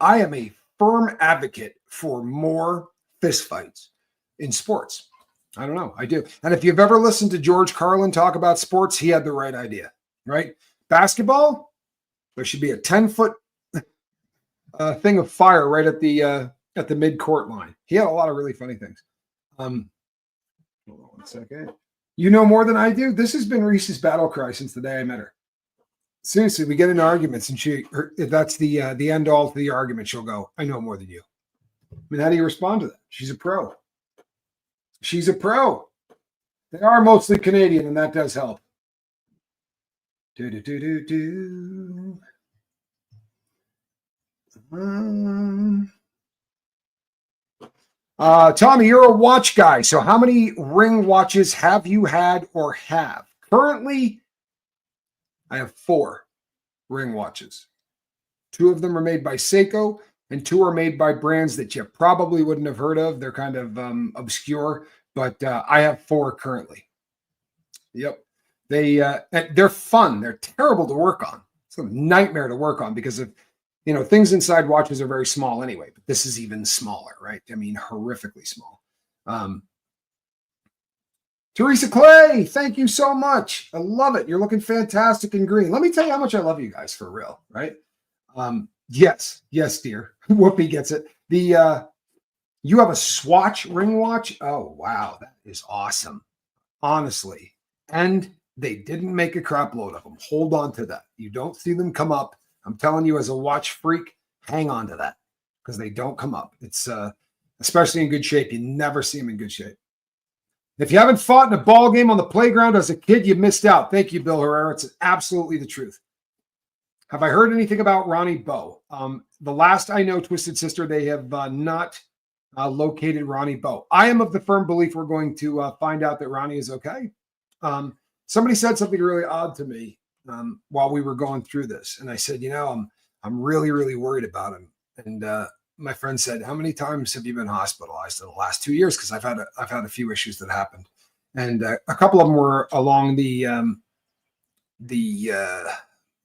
am a firm advocate for more fist fights in sports. I don't know. I do. And if you've ever listened to George Carlin talk about sports, he had the right idea, right? Basketball, there should be a 10-foot thing of fire right at the mid-court line. He had a lot of really funny things. Hold on one second. You know more than I do. This has been Reese's battle cry since the day I met her. Seriously, we get into arguments, and if that's the end all to the argument, she'll go, "I know more than you." I mean, how do you respond to that? She's a pro. She's a pro. They are mostly Canadian, and that does help. Tommy, you're a watch guy. So how many ring watches have you had or have? Currently, I have 4 ring watches. 2 of them are made by Seiko, and 2 are made by brands that you probably wouldn't have heard of. They're kind of obscure, but I have 4 currently. Yep. They're fun. They're terrible to work on. It's a nightmare to work on because of, things inside watches are very small anyway, but this is even smaller, right? I mean, horrifically small. Teresa Clay, thank you so much. I love it. You're looking fantastic in green. Let me tell you how much I love you guys for real, right? Yes, dear. Whoopi gets it. You have a Swatch ring watch? Oh, wow. That is awesome. Honestly. And they didn't make a crap load of them. Hold on to that. You don't see them come up. I'm telling you, as a watch freak, hang on to that because they don't come up. It's especially in good shape. You never see them in good shape. If you haven't fought in a ball game on the playground as a kid, you missed out. Thank you, Bill Herrera. It's absolutely the truth. Have I heard anything about Ronnie Bowe? The last I know, Twisted Sister, they have not located Ronnie Bowe. I am of the firm belief we're going to find out that Ronnie is okay. Somebody said something really odd to me while we were going through this. And I said, I'm really, really worried about him. And my friend said, how many times have you been hospitalized in the last 2 years? Because I've had a few issues that happened. And a couple of them were along the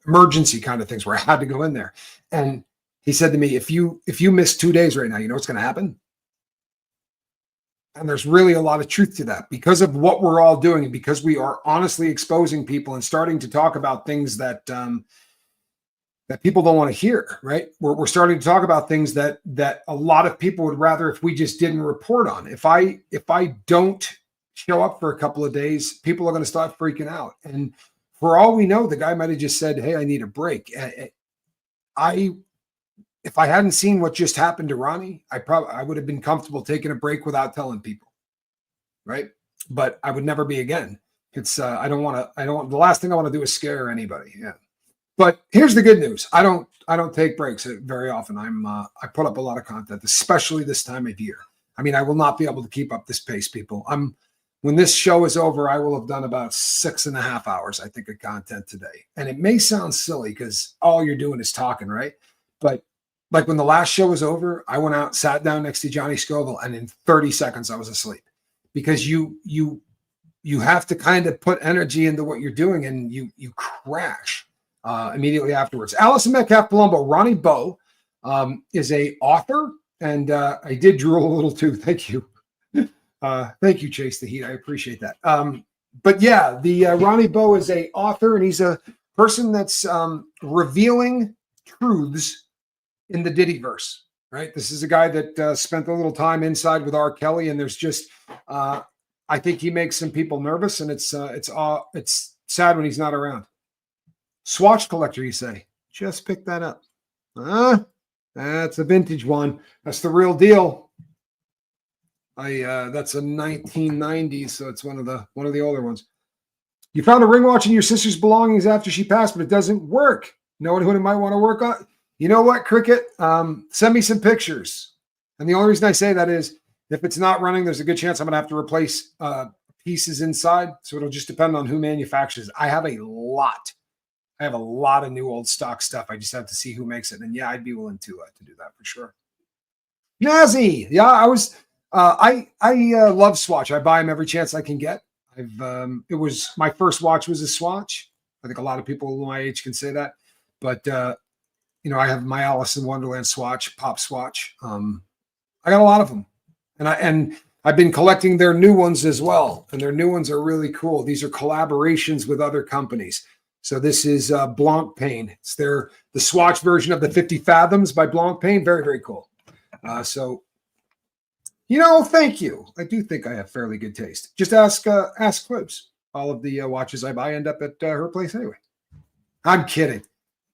emergency kind of things where I had to go in there. And he said to me, if you miss 2 days right now, you know what's going to happen? And there's really a lot of truth to that because of what we're all doing and because we are honestly exposing people and starting to talk about things that that people don't want to hear, right? We're starting to talk about things that a lot of people would rather if we just didn't report on. If I don't show up for a couple of days, people are going to start freaking out. And for all we know, the guy might have just said, "Hey, I need a break." If I hadn't seen what just happened to Ronnie, I would have been comfortable taking a break without telling people, right? But I would never be again. It's the last thing I want to do is scare anybody. Yeah. But here's the good news. I don't take breaks very often. I put up a lot of content, especially this time of year. I mean, I will not be able to keep up this pace, people. When this show is over, I will have done about 6.5 hours, I think, of content today. And it may sound silly because all you're doing is talking, right? But like when the last show was over, I went out, sat down next to Johnny Scoville, and in 30 seconds I was asleep. Because you have to kind of put energy into what you're doing, and you crash immediately afterwards. Allison Metcalf Palumbo, Ronnie Bowe is a author, and I did drool a little too. Thank you. Thank you, Chase the Heat. I appreciate that. But yeah, the Ronnie Bowe is a author, and he's a person that's revealing truths in the Diddy verse, right? This is a guy that spent a little time inside with R. Kelly, and there's just, I think he makes some people nervous, and it's sad when he's not around. Swatch collector, you say? Just pick that up. That's a vintage one. That's the real deal. That's a 1990s, so it's one of the older ones. You found a ring watch in your sister's belongings after she passed, but it doesn't work. Know anyone who might want to work on? You know what, Cricket? Send me some pictures. And the only reason I say that is if it's not running, there's a good chance I'm going to have to replace pieces inside. So it'll just depend on who manufactures. I have a lot of new old stock stuff. I just have to see who makes it. And yeah, I'd be willing to do that for sure. Nazi, yeah, I was. I love Swatch. I buy them every chance I can get. It was my first watch was a Swatch. I think a lot of people my age can say that. But I have my Alice in Wonderland Swatch, Pop Swatch. I got a lot of them, and I've been collecting their new ones as well. And their new ones are really cool. These are collaborations with other companies. So this is Blancpain. It's the Swatch version of the 50 Fathoms by Blancpain. Very, very cool. Thank you. I do think I have fairly good taste. Just ask Clibs. All of the watches I buy end up at her place anyway. I'm kidding.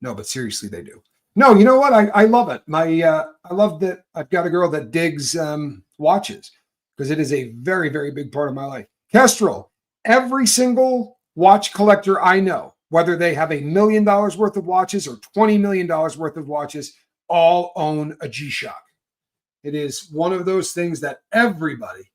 No, but seriously, they do. No, you know what? I love it. I love that I've got a girl that digs watches because it is a very, very big part of my life. Kestrel, every single watch collector I know, whether they have $1 million worth of watches or $20 million worth of watches, all own a G-Shock. It is one of those things that everybody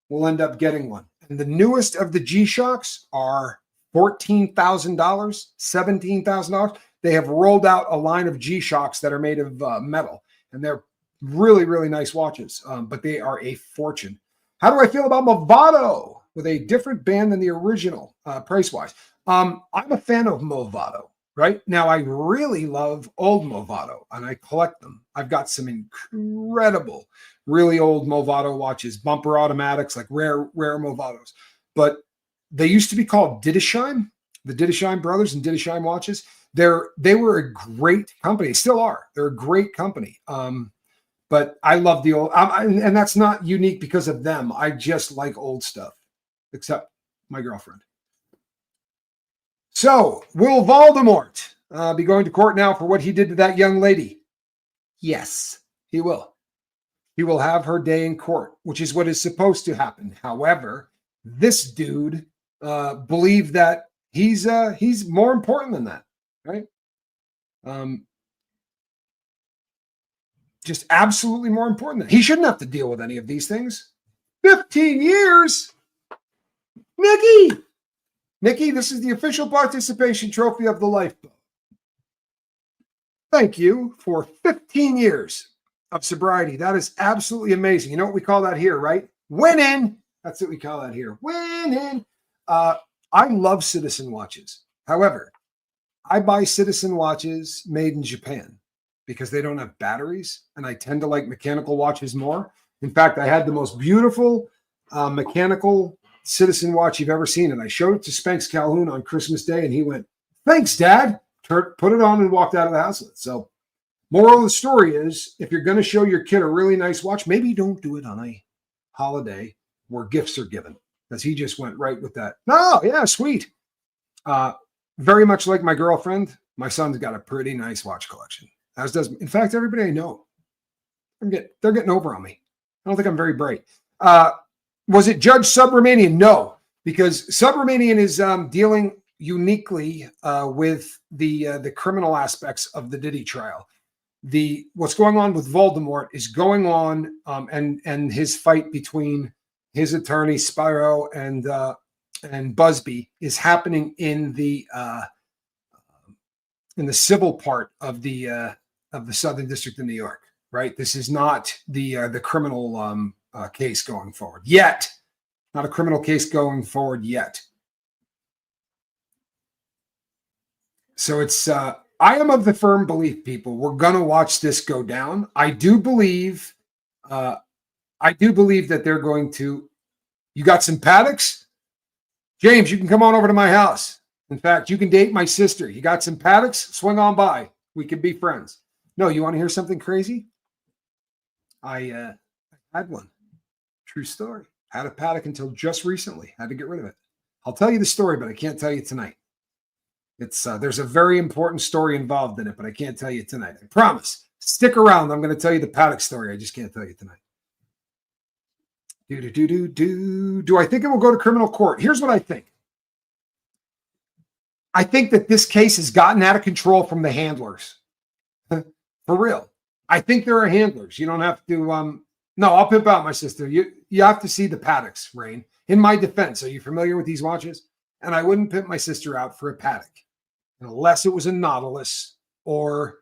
will end up getting one. And the newest of the G-Shocks are $14,000, $17,000. They have rolled out a line of G-Shocks that are made of metal. And they're really, really nice watches, but they are a fortune. How do I feel about Movado with a different band than the original price-wise? I'm a fan of Movado. Right now, I really love old Movado, and I collect them. I've got some incredible, really old Movado watches, bumper automatics, like rare Movados. But they used to be called Diddy, the Diddy brothers and Diddy watches. They were a great company, still are. They're a great company. But I love the old, and that's not unique because of them. I just like old stuff, except my girlfriend. So, will Voldemort be going to court now for what he did to that young lady? Yes, he will. He will have her day in court, which is what is supposed to happen. However, this dude believed that he's more important than that, right? Just absolutely more important. He shouldn't have to deal with any of these things. 15 years? Nikki, this is the official participation trophy of the Lifeboat. Thank you for 15 years of sobriety. That is absolutely amazing. You know what we call that here, right? Winning. That's what we call that here. Winning. I love Citizen watches. However, I buy Citizen watches made in Japan because they don't have batteries, and I tend to like mechanical watches more. In fact, I had the most beautiful mechanical Citizen watch you've ever seen, and I showed it to Spanx Calhoun on Christmas Day, and he went, "Thanks, Dad." Put it on and walked out of the house with it. So, moral of the story is, if you're going to show your kid a really nice watch, maybe don't do it on a holiday where gifts are given, because he just went right with that. No, yeah, sweet. Very much like my girlfriend, my son's got a pretty nice watch collection, as does, in fact, everybody I know. They're getting over on me. I don't think I'm very bright. Was it Judge Subramanian? No, because Subramanian is dealing. uniquely with the criminal aspects of the Diddy trial. What's going on with Voldemort is going on, and his fight between his attorney Spyro and Busby is happening in the civil part of the Southern District of New York. Right, this is not the criminal case going forward yet. Not a criminal case going forward yet. So it's I am of the firm belief, people, we're gonna watch this go down. I do believe that they're going to. You got some paddocks? James, you can come on over to my house. In fact, you can date my sister. You got some paddocks? Swing on by. We can be friends. No, you want to hear something crazy? I had one. True story. Had a paddock until just recently. Had to get rid of it. I'll tell you the story, but I can't tell you tonight. It's there's a very important story involved in it, but I can't tell you tonight. I promise. Stick around. I'm going to tell you the paddock story. I just can't tell you tonight. Do I think it will go to criminal court? Here's what I think. I think that this case has gotten out of control from the handlers. For real. I think there are handlers. You don't have to no, I'll pimp out my sister. You have to see the paddocks, Rain. In my defense, are you familiar with these watches? And I wouldn't pimp my sister out for a paddock unless it was a Nautilus, or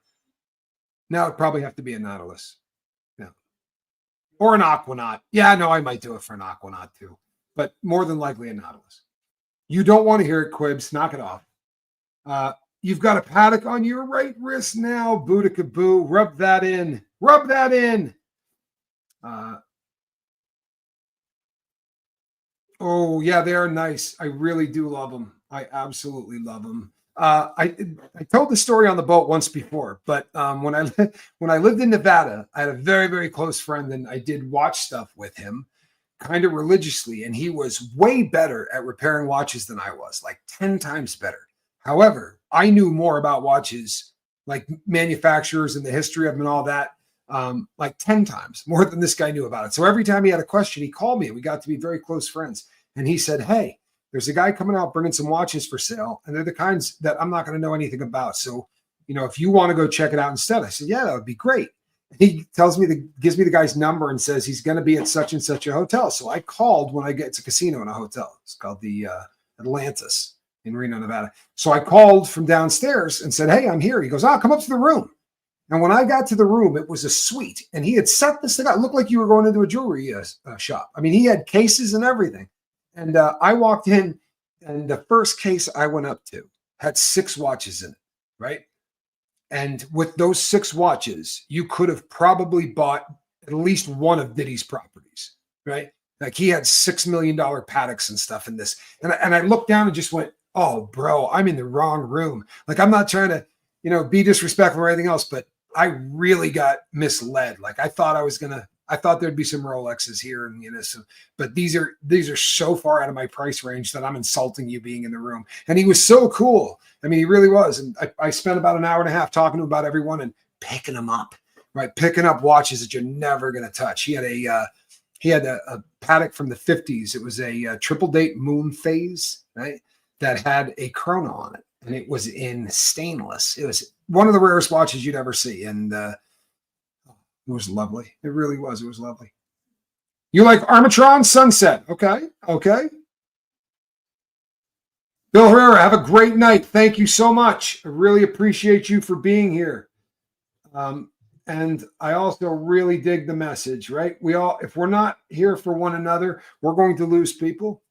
now it'd probably have to be a Nautilus. No. Or an Aquanaut. Yeah, no, I might do it for an Aquanaut too, but more than likely a Nautilus. You don't want to hear it, Quibs. Knock it off. You've got a paddock on your right wrist now. Boo-da-ka-boo. Rub that in. Rub that in. Oh, yeah, they are nice. I really do love them. I absolutely love them. I told the story on the boat once before, but when I lived in Nevada, I had a very, very close friend, and I did watch stuff with him kind of religiously, and he was way better at repairing watches than I was, like 10 times better. However, I knew more about watches, like manufacturers and the history of them and all that, like 10 times more than this guy knew about it. So every time he had a question, he called me, and we got to be very close friends. And he said, hey, there's a guy coming out bringing some watches for sale, and they're the kinds that I'm not going to know anything about. So, if you want to go check it out instead. I said, yeah, that would be great. He gives me the guy's number and says he's going to be at such and such a hotel. So I called it's a casino in a hotel. It's called the Atlantis in Reno, Nevada. So I called from downstairs and said, hey, I'm here. He goes, come up to the room. And when I got to the room, it was a suite, and he had set this thing up. It looked like you were going into a jewelry shop. I mean, he had cases and everything. And I walked in, and the first case I went up to had 6 watches in it, right? And with those 6 watches, you could have probably bought at least one of Diddy's properties, right? Like he had $6 million paddocks and stuff in this. And I looked down and just went, oh, bro, I'm in the wrong room. Like, I'm not trying to, be disrespectful or anything else, but I really got misled. Like I thought there'd be some Rolexes here, and but these are so far out of my price range that I'm insulting you being in the room. And he was so cool. I mean, he really was. And I spent about an hour and a half talking to him about everyone and picking them up, right? Picking up watches that you're never going to touch. He had a paddock from the 50s. It was a triple date moon phase, right? That had a chrono on it, and it was in stainless. It was one of the rarest watches you'd ever see. And, it was lovely. It really was. It was lovely. You like Armatron Sunset? Okay. Bill Herrera, have a great night. Thank you so much. I really appreciate you for being here. And I also really dig the message, right? If we're not here for one another, we're going to lose people,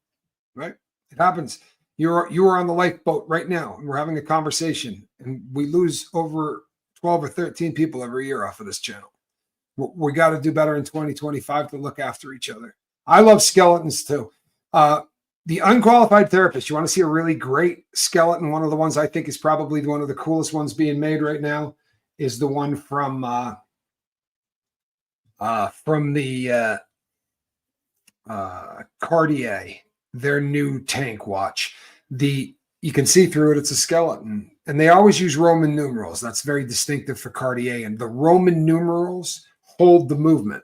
right? It happens. You are on the lifeboat right now, and we're having a conversation, and we lose over 12 or 13 people every year off of this channel. We got to do better in 2025 to look after each other. I love skeletons too. The Unqualified Therapist. You want to see a really great skeleton? One of the ones I think is probably one of the coolest ones being made right now is the one from the Cartier, their new tank watch. You can see through it. It's a skeleton, and they always use Roman numerals. That's very distinctive for Cartier, and the Roman numerals hold the movement.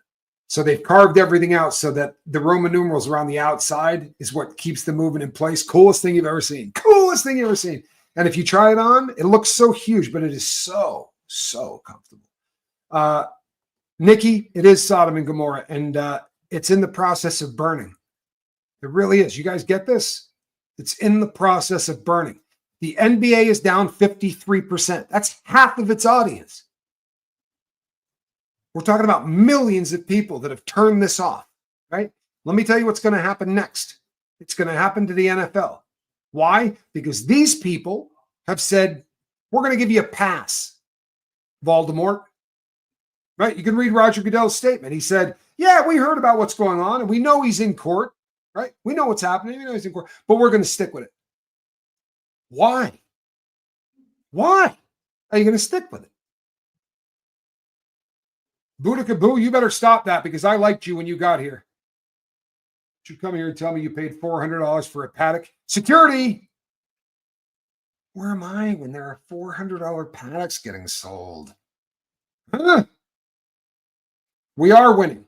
So they've carved everything out so that the Roman numerals around the outside is what keeps the movement in place. Coolest thing you've ever seen. Coolest thing you've ever seen. And if you try it on, it looks so huge, but it is so, so comfortable. Nikki, it is Sodom and Gomorrah, and it's in the process of burning. It really is. You guys get this? It's in the process of burning. The NBA is down 53%. That's half of its audience. We're talking about millions of people that have turned this off, right? Let me tell you what's going to happen next. It's going to happen to the NFL. Why? Because these people have said, we're going to give you a pass, Voldemort. Right? You can read Roger Goodell's statement. He said, yeah, we heard about what's going on, and we know he's in court, right? We know what's happening. We know he's in court, but we're going to stick with it. Why? Why are you going to stick with it? Boodikaboo, you better stop that because I liked you when you got here. You come here and tell me you paid $400 for a paddock. Security! Where am I when there are $400 paddocks getting sold? Huh? We are winning.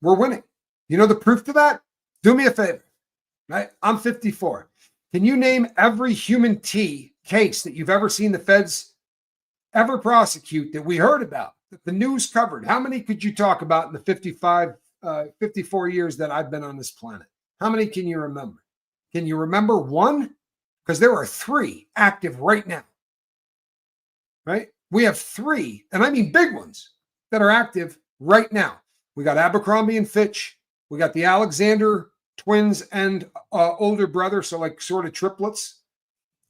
We're winning. You know the proof to that? Do me a favor. Right? I'm 54. Can you name every human T case that you've ever seen the feds ever prosecute that we heard about, that the news covered? How many could you talk about in the 54 years that I've been on this planet? How many can you remember? Can you remember one? Because there are 3 active right now. Right? We have 3, and I mean big ones, that are active right now. We got Abercrombie and Fitch. We got the Alexander twins and older brother, so like sort of triplets,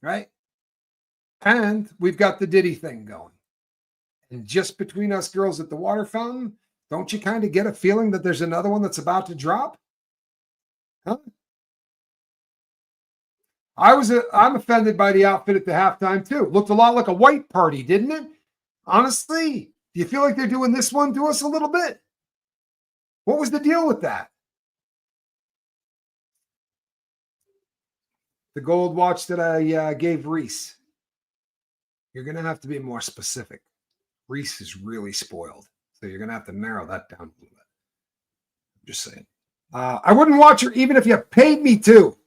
right? And we've got the Diddy thing going. And just between us girls at the water fountain, don't you kind of get a feeling that there's another one that's about to drop? Huh? I'm offended by the outfit at the halftime too. Looked a lot like a white party, didn't it? Honestly, do you feel like they're doing this one to us a little bit? What was the deal with that? The gold watch that I gave Reese. You're going to have to be more specific. Reese is really spoiled. So you're going to have to narrow that down a little bit. I'm just saying. I wouldn't watch her even if you paid me to.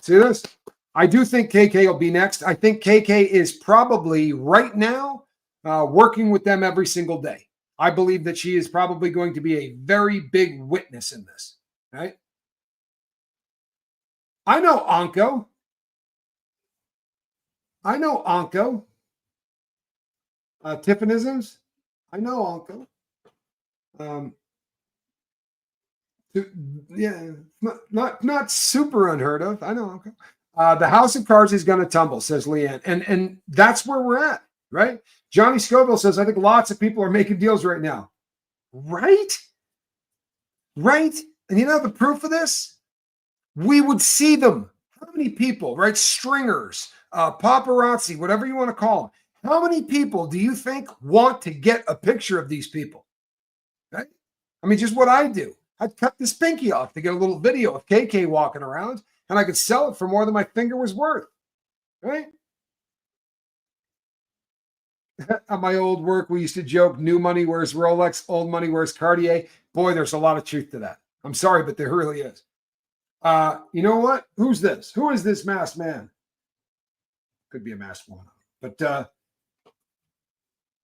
See this? I do think KK will be next. I think KK is probably right now working with them every single day. I believe that she is probably going to be a very big witness in this, right? I know Anko. Tiffanisms. I know Anko. Yeah, not super unheard of. I know Anko. The house of cards is going to tumble, says Leanne. And that's where we're at, right? Johnny Scoville says, I think lots of people are making deals right now. Right? Right? And you know the proof of this? We would see them. How many people, right? Stringers, paparazzi, whatever you want to call them. How many people do you think want to get a picture of these people? Right? I mean, just what I do. I'd cut this pinky off to get a little video of KK walking around, and I could sell it for more than my finger was worth. Right? At my old work, we used to joke, new money wears Rolex, old money wears Cartier. Boy, there's a lot of truth to that. I'm sorry, but there really is. You know what? Who's this? Who is this masked man? Could be a masked woman. But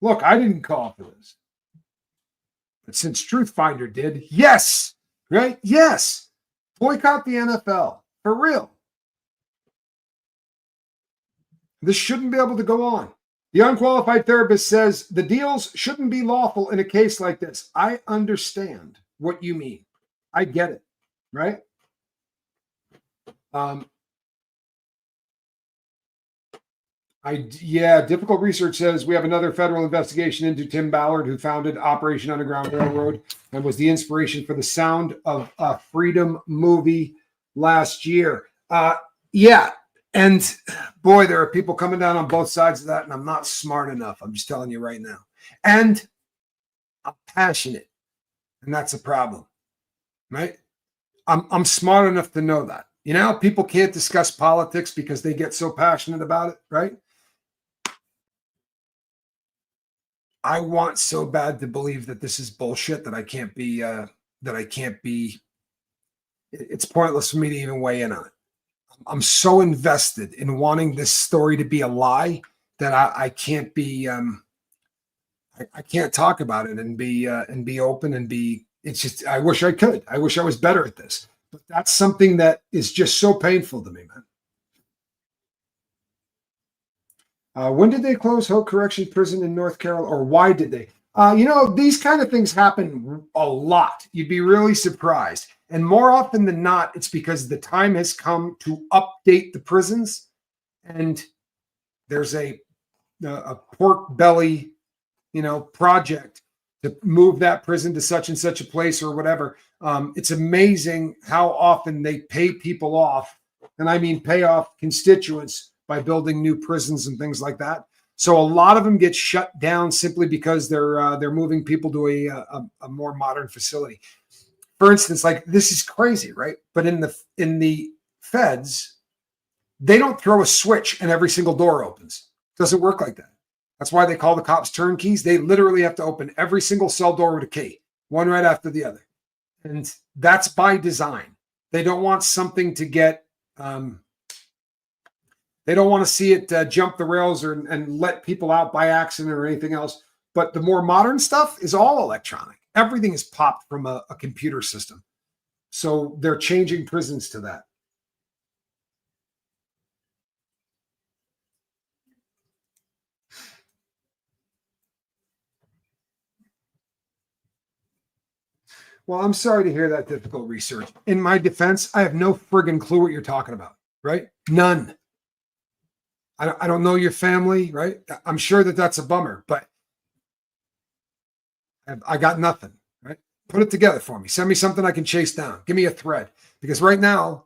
look, I didn't call for this. But since Truthfinder did, yes, right? Yes. Boycott the NFL. For real. This shouldn't be able to go on. The unqualified therapist says the deals shouldn't be lawful in a case like this. I understand what you mean. I get it, right? Difficult research says we have another federal investigation into Tim Ballard, who founded Operation Underground Railroad and was the inspiration for the Sound of Freedom movie last year. And boy, there are people coming down on both sides of that, and I'm not smart enough. I'm just telling you right now. And I'm passionate, and that's a problem, right? I'm smart enough to know that. You know, people can't discuss politics because they get so passionate about it, right? I want so bad to believe that this is bullshit that I can't be. It's pointless for me to even weigh in on it. I'm so invested in wanting this story to be a lie that I can't be. I can't talk about it and be open and be. It's just I wish I could. I wish I was better at this. But that's something that is just so painful to me, man. When did they close Hope Correction Prison in North Carolina, or why did they? These kind of things happen a lot. You'd be really surprised. And more often than not, it's because the time has come to update the prisons. And there's a pork belly, project to move that prison to such and such a place or whatever. It's amazing how often they pay people off. And I mean, pay off constituents by building new prisons and things like that. So a lot of them get shut down simply because they're moving people to a more modern facility. For instance, like this is crazy, right? But in the feds, they don't throw a switch and every single door opens. It doesn't work like that. That's why they call the cops turnkeys. They literally have to open every single cell door with a key, one right after the other. And that's by design. They don't want something to get, they don't want to see it jump the rails and let people out by accident or anything else. But the more modern stuff is all electronic. Everything is popped from a computer system. So they're changing prisons to that. Well, I'm sorry to hear that difficult research. In my defense, I have no friggin' clue what you're talking about, right? None. I don't know your family, right? I'm sure that that's a bummer, but I got nothing, right? Put it together for me. Send me something I can chase down. Give me a thread. Because right now,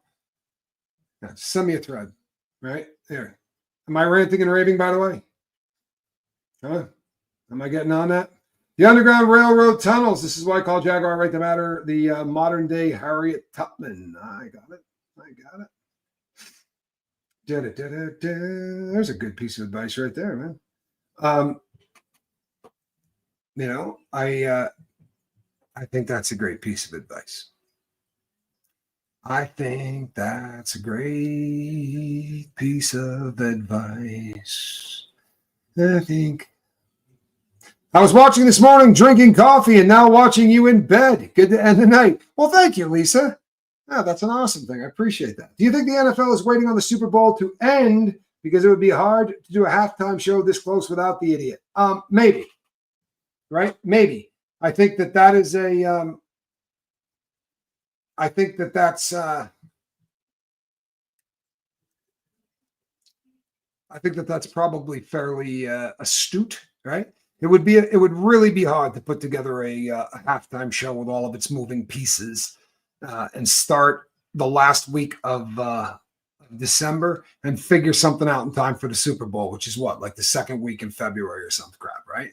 send me a thread, right? There. Am I ranting and raving, by the way? Huh? Am I getting on that? The Underground Railroad tunnels. This is why I call Jaguar Right to Matter the modern day Harriet Tubman. I got it. There's a good piece of advice right there, man. I think that's a great piece of advice. I think that's a great piece of advice. I was watching this morning, drinking coffee, and now watching you in bed. Good to end the night. Well, thank you, Lisa. Oh, that's an awesome thing. I appreciate that. Do you think the NFL is waiting on the Super Bowl to end because it would be hard to do a halftime show this close without the idiot? Maybe. Right? Maybe. I think that is a. I think that's. I think that's probably fairly astute, right? It would really be hard to put together a halftime show with all of its moving pieces and start the last week of December and figure something out in time for the Super Bowl, which is what, like the second week in February or some crap, right?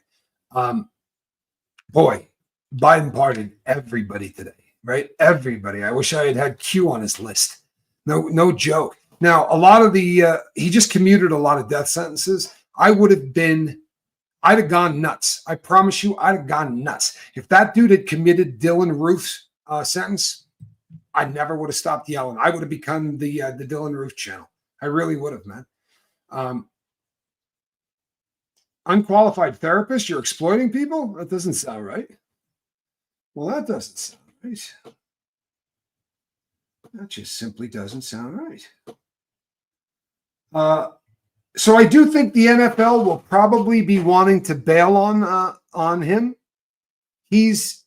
Boy, Biden pardoned everybody today, right? Everybody. I wish I had Q on his list. No joke. Now, a lot of he just commuted a lot of death sentences. I'd have gone nuts. I promise you, I'd have gone nuts. If that dude had committed Dylan Roof's sentence, I never would have stopped yelling. I would have become the Dylan Roof channel. I really would have, man. Unqualified therapist, you're exploiting people? That doesn't sound right. Well, that doesn't sound right. That just simply doesn't sound right. So I do think the NFL will probably be wanting to bail on him. He's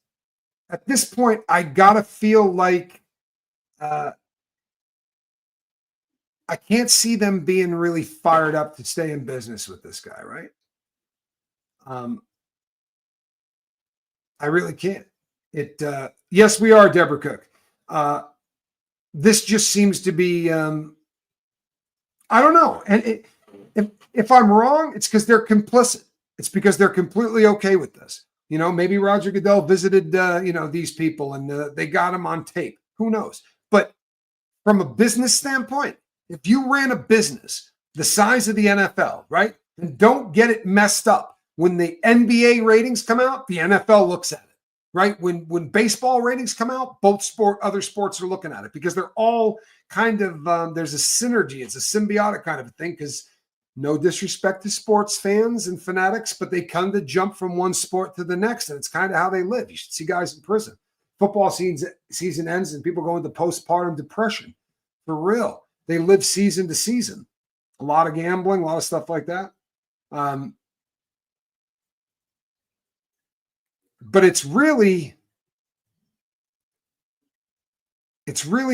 at this point, I gotta feel like I can't see them being really fired up to stay in business with this guy, right? I really can't. Yes, we are, Deborah Cook. This just seems to be I don't know. And if I'm wrong, it's because they're complicit. It's because they're completely okay with this. Maybe Roger Goodell visited, these people and they got him on tape. Who knows? But from a business standpoint, if you ran a business the size of the NFL, right, and don't get it messed up when the NBA ratings come out, the NFL looks at it, right? When baseball ratings come out, other sports are looking at it because they're all kind of, there's a synergy. It's a symbiotic kind of a thing because no disrespect to sports fans and fanatics, but they kind of jump from one sport to the next, and it's kind of how they live. You should see guys in prison. Football season ends and people go into postpartum depression. For real. They live season to season. A lot of gambling, a lot of stuff like that. But it's really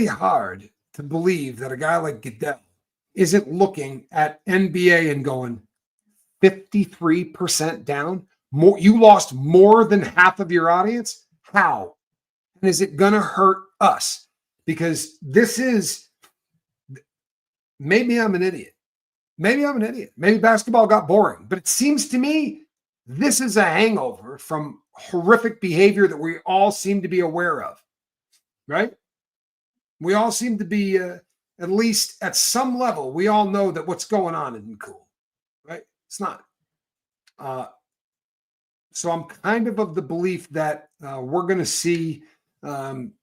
hard to believe that a guy like Goodell isn't looking at NBA and going 53% down. More, you lost more than half of your audience. How? And is it going to hurt us? Because this is, maybe I'm an idiot. Maybe basketball got boring, but it seems to me this is a hangover from horrific behavior that we all seem to be aware of, right? We all seem to be, at least at some level, we all know that what's going on isn't cool, right? It's not. So I'm kind of the belief that we're going to see the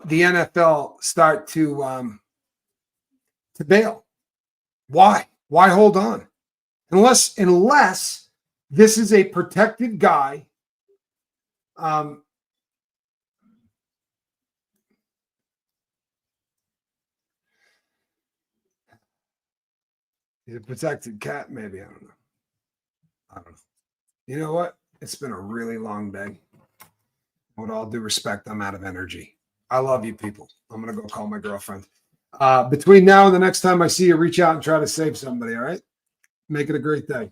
NFL start to bail. Why? Why hold on? Unless this is a protected guy. He's a protected cat, maybe. I don't know. You know what? It's been a really long day. With all due respect, I'm out of energy. I love you people. I'm going to go call my girlfriend. Between now and the next time I see you, reach out and try to save somebody, all right? Make it a great day.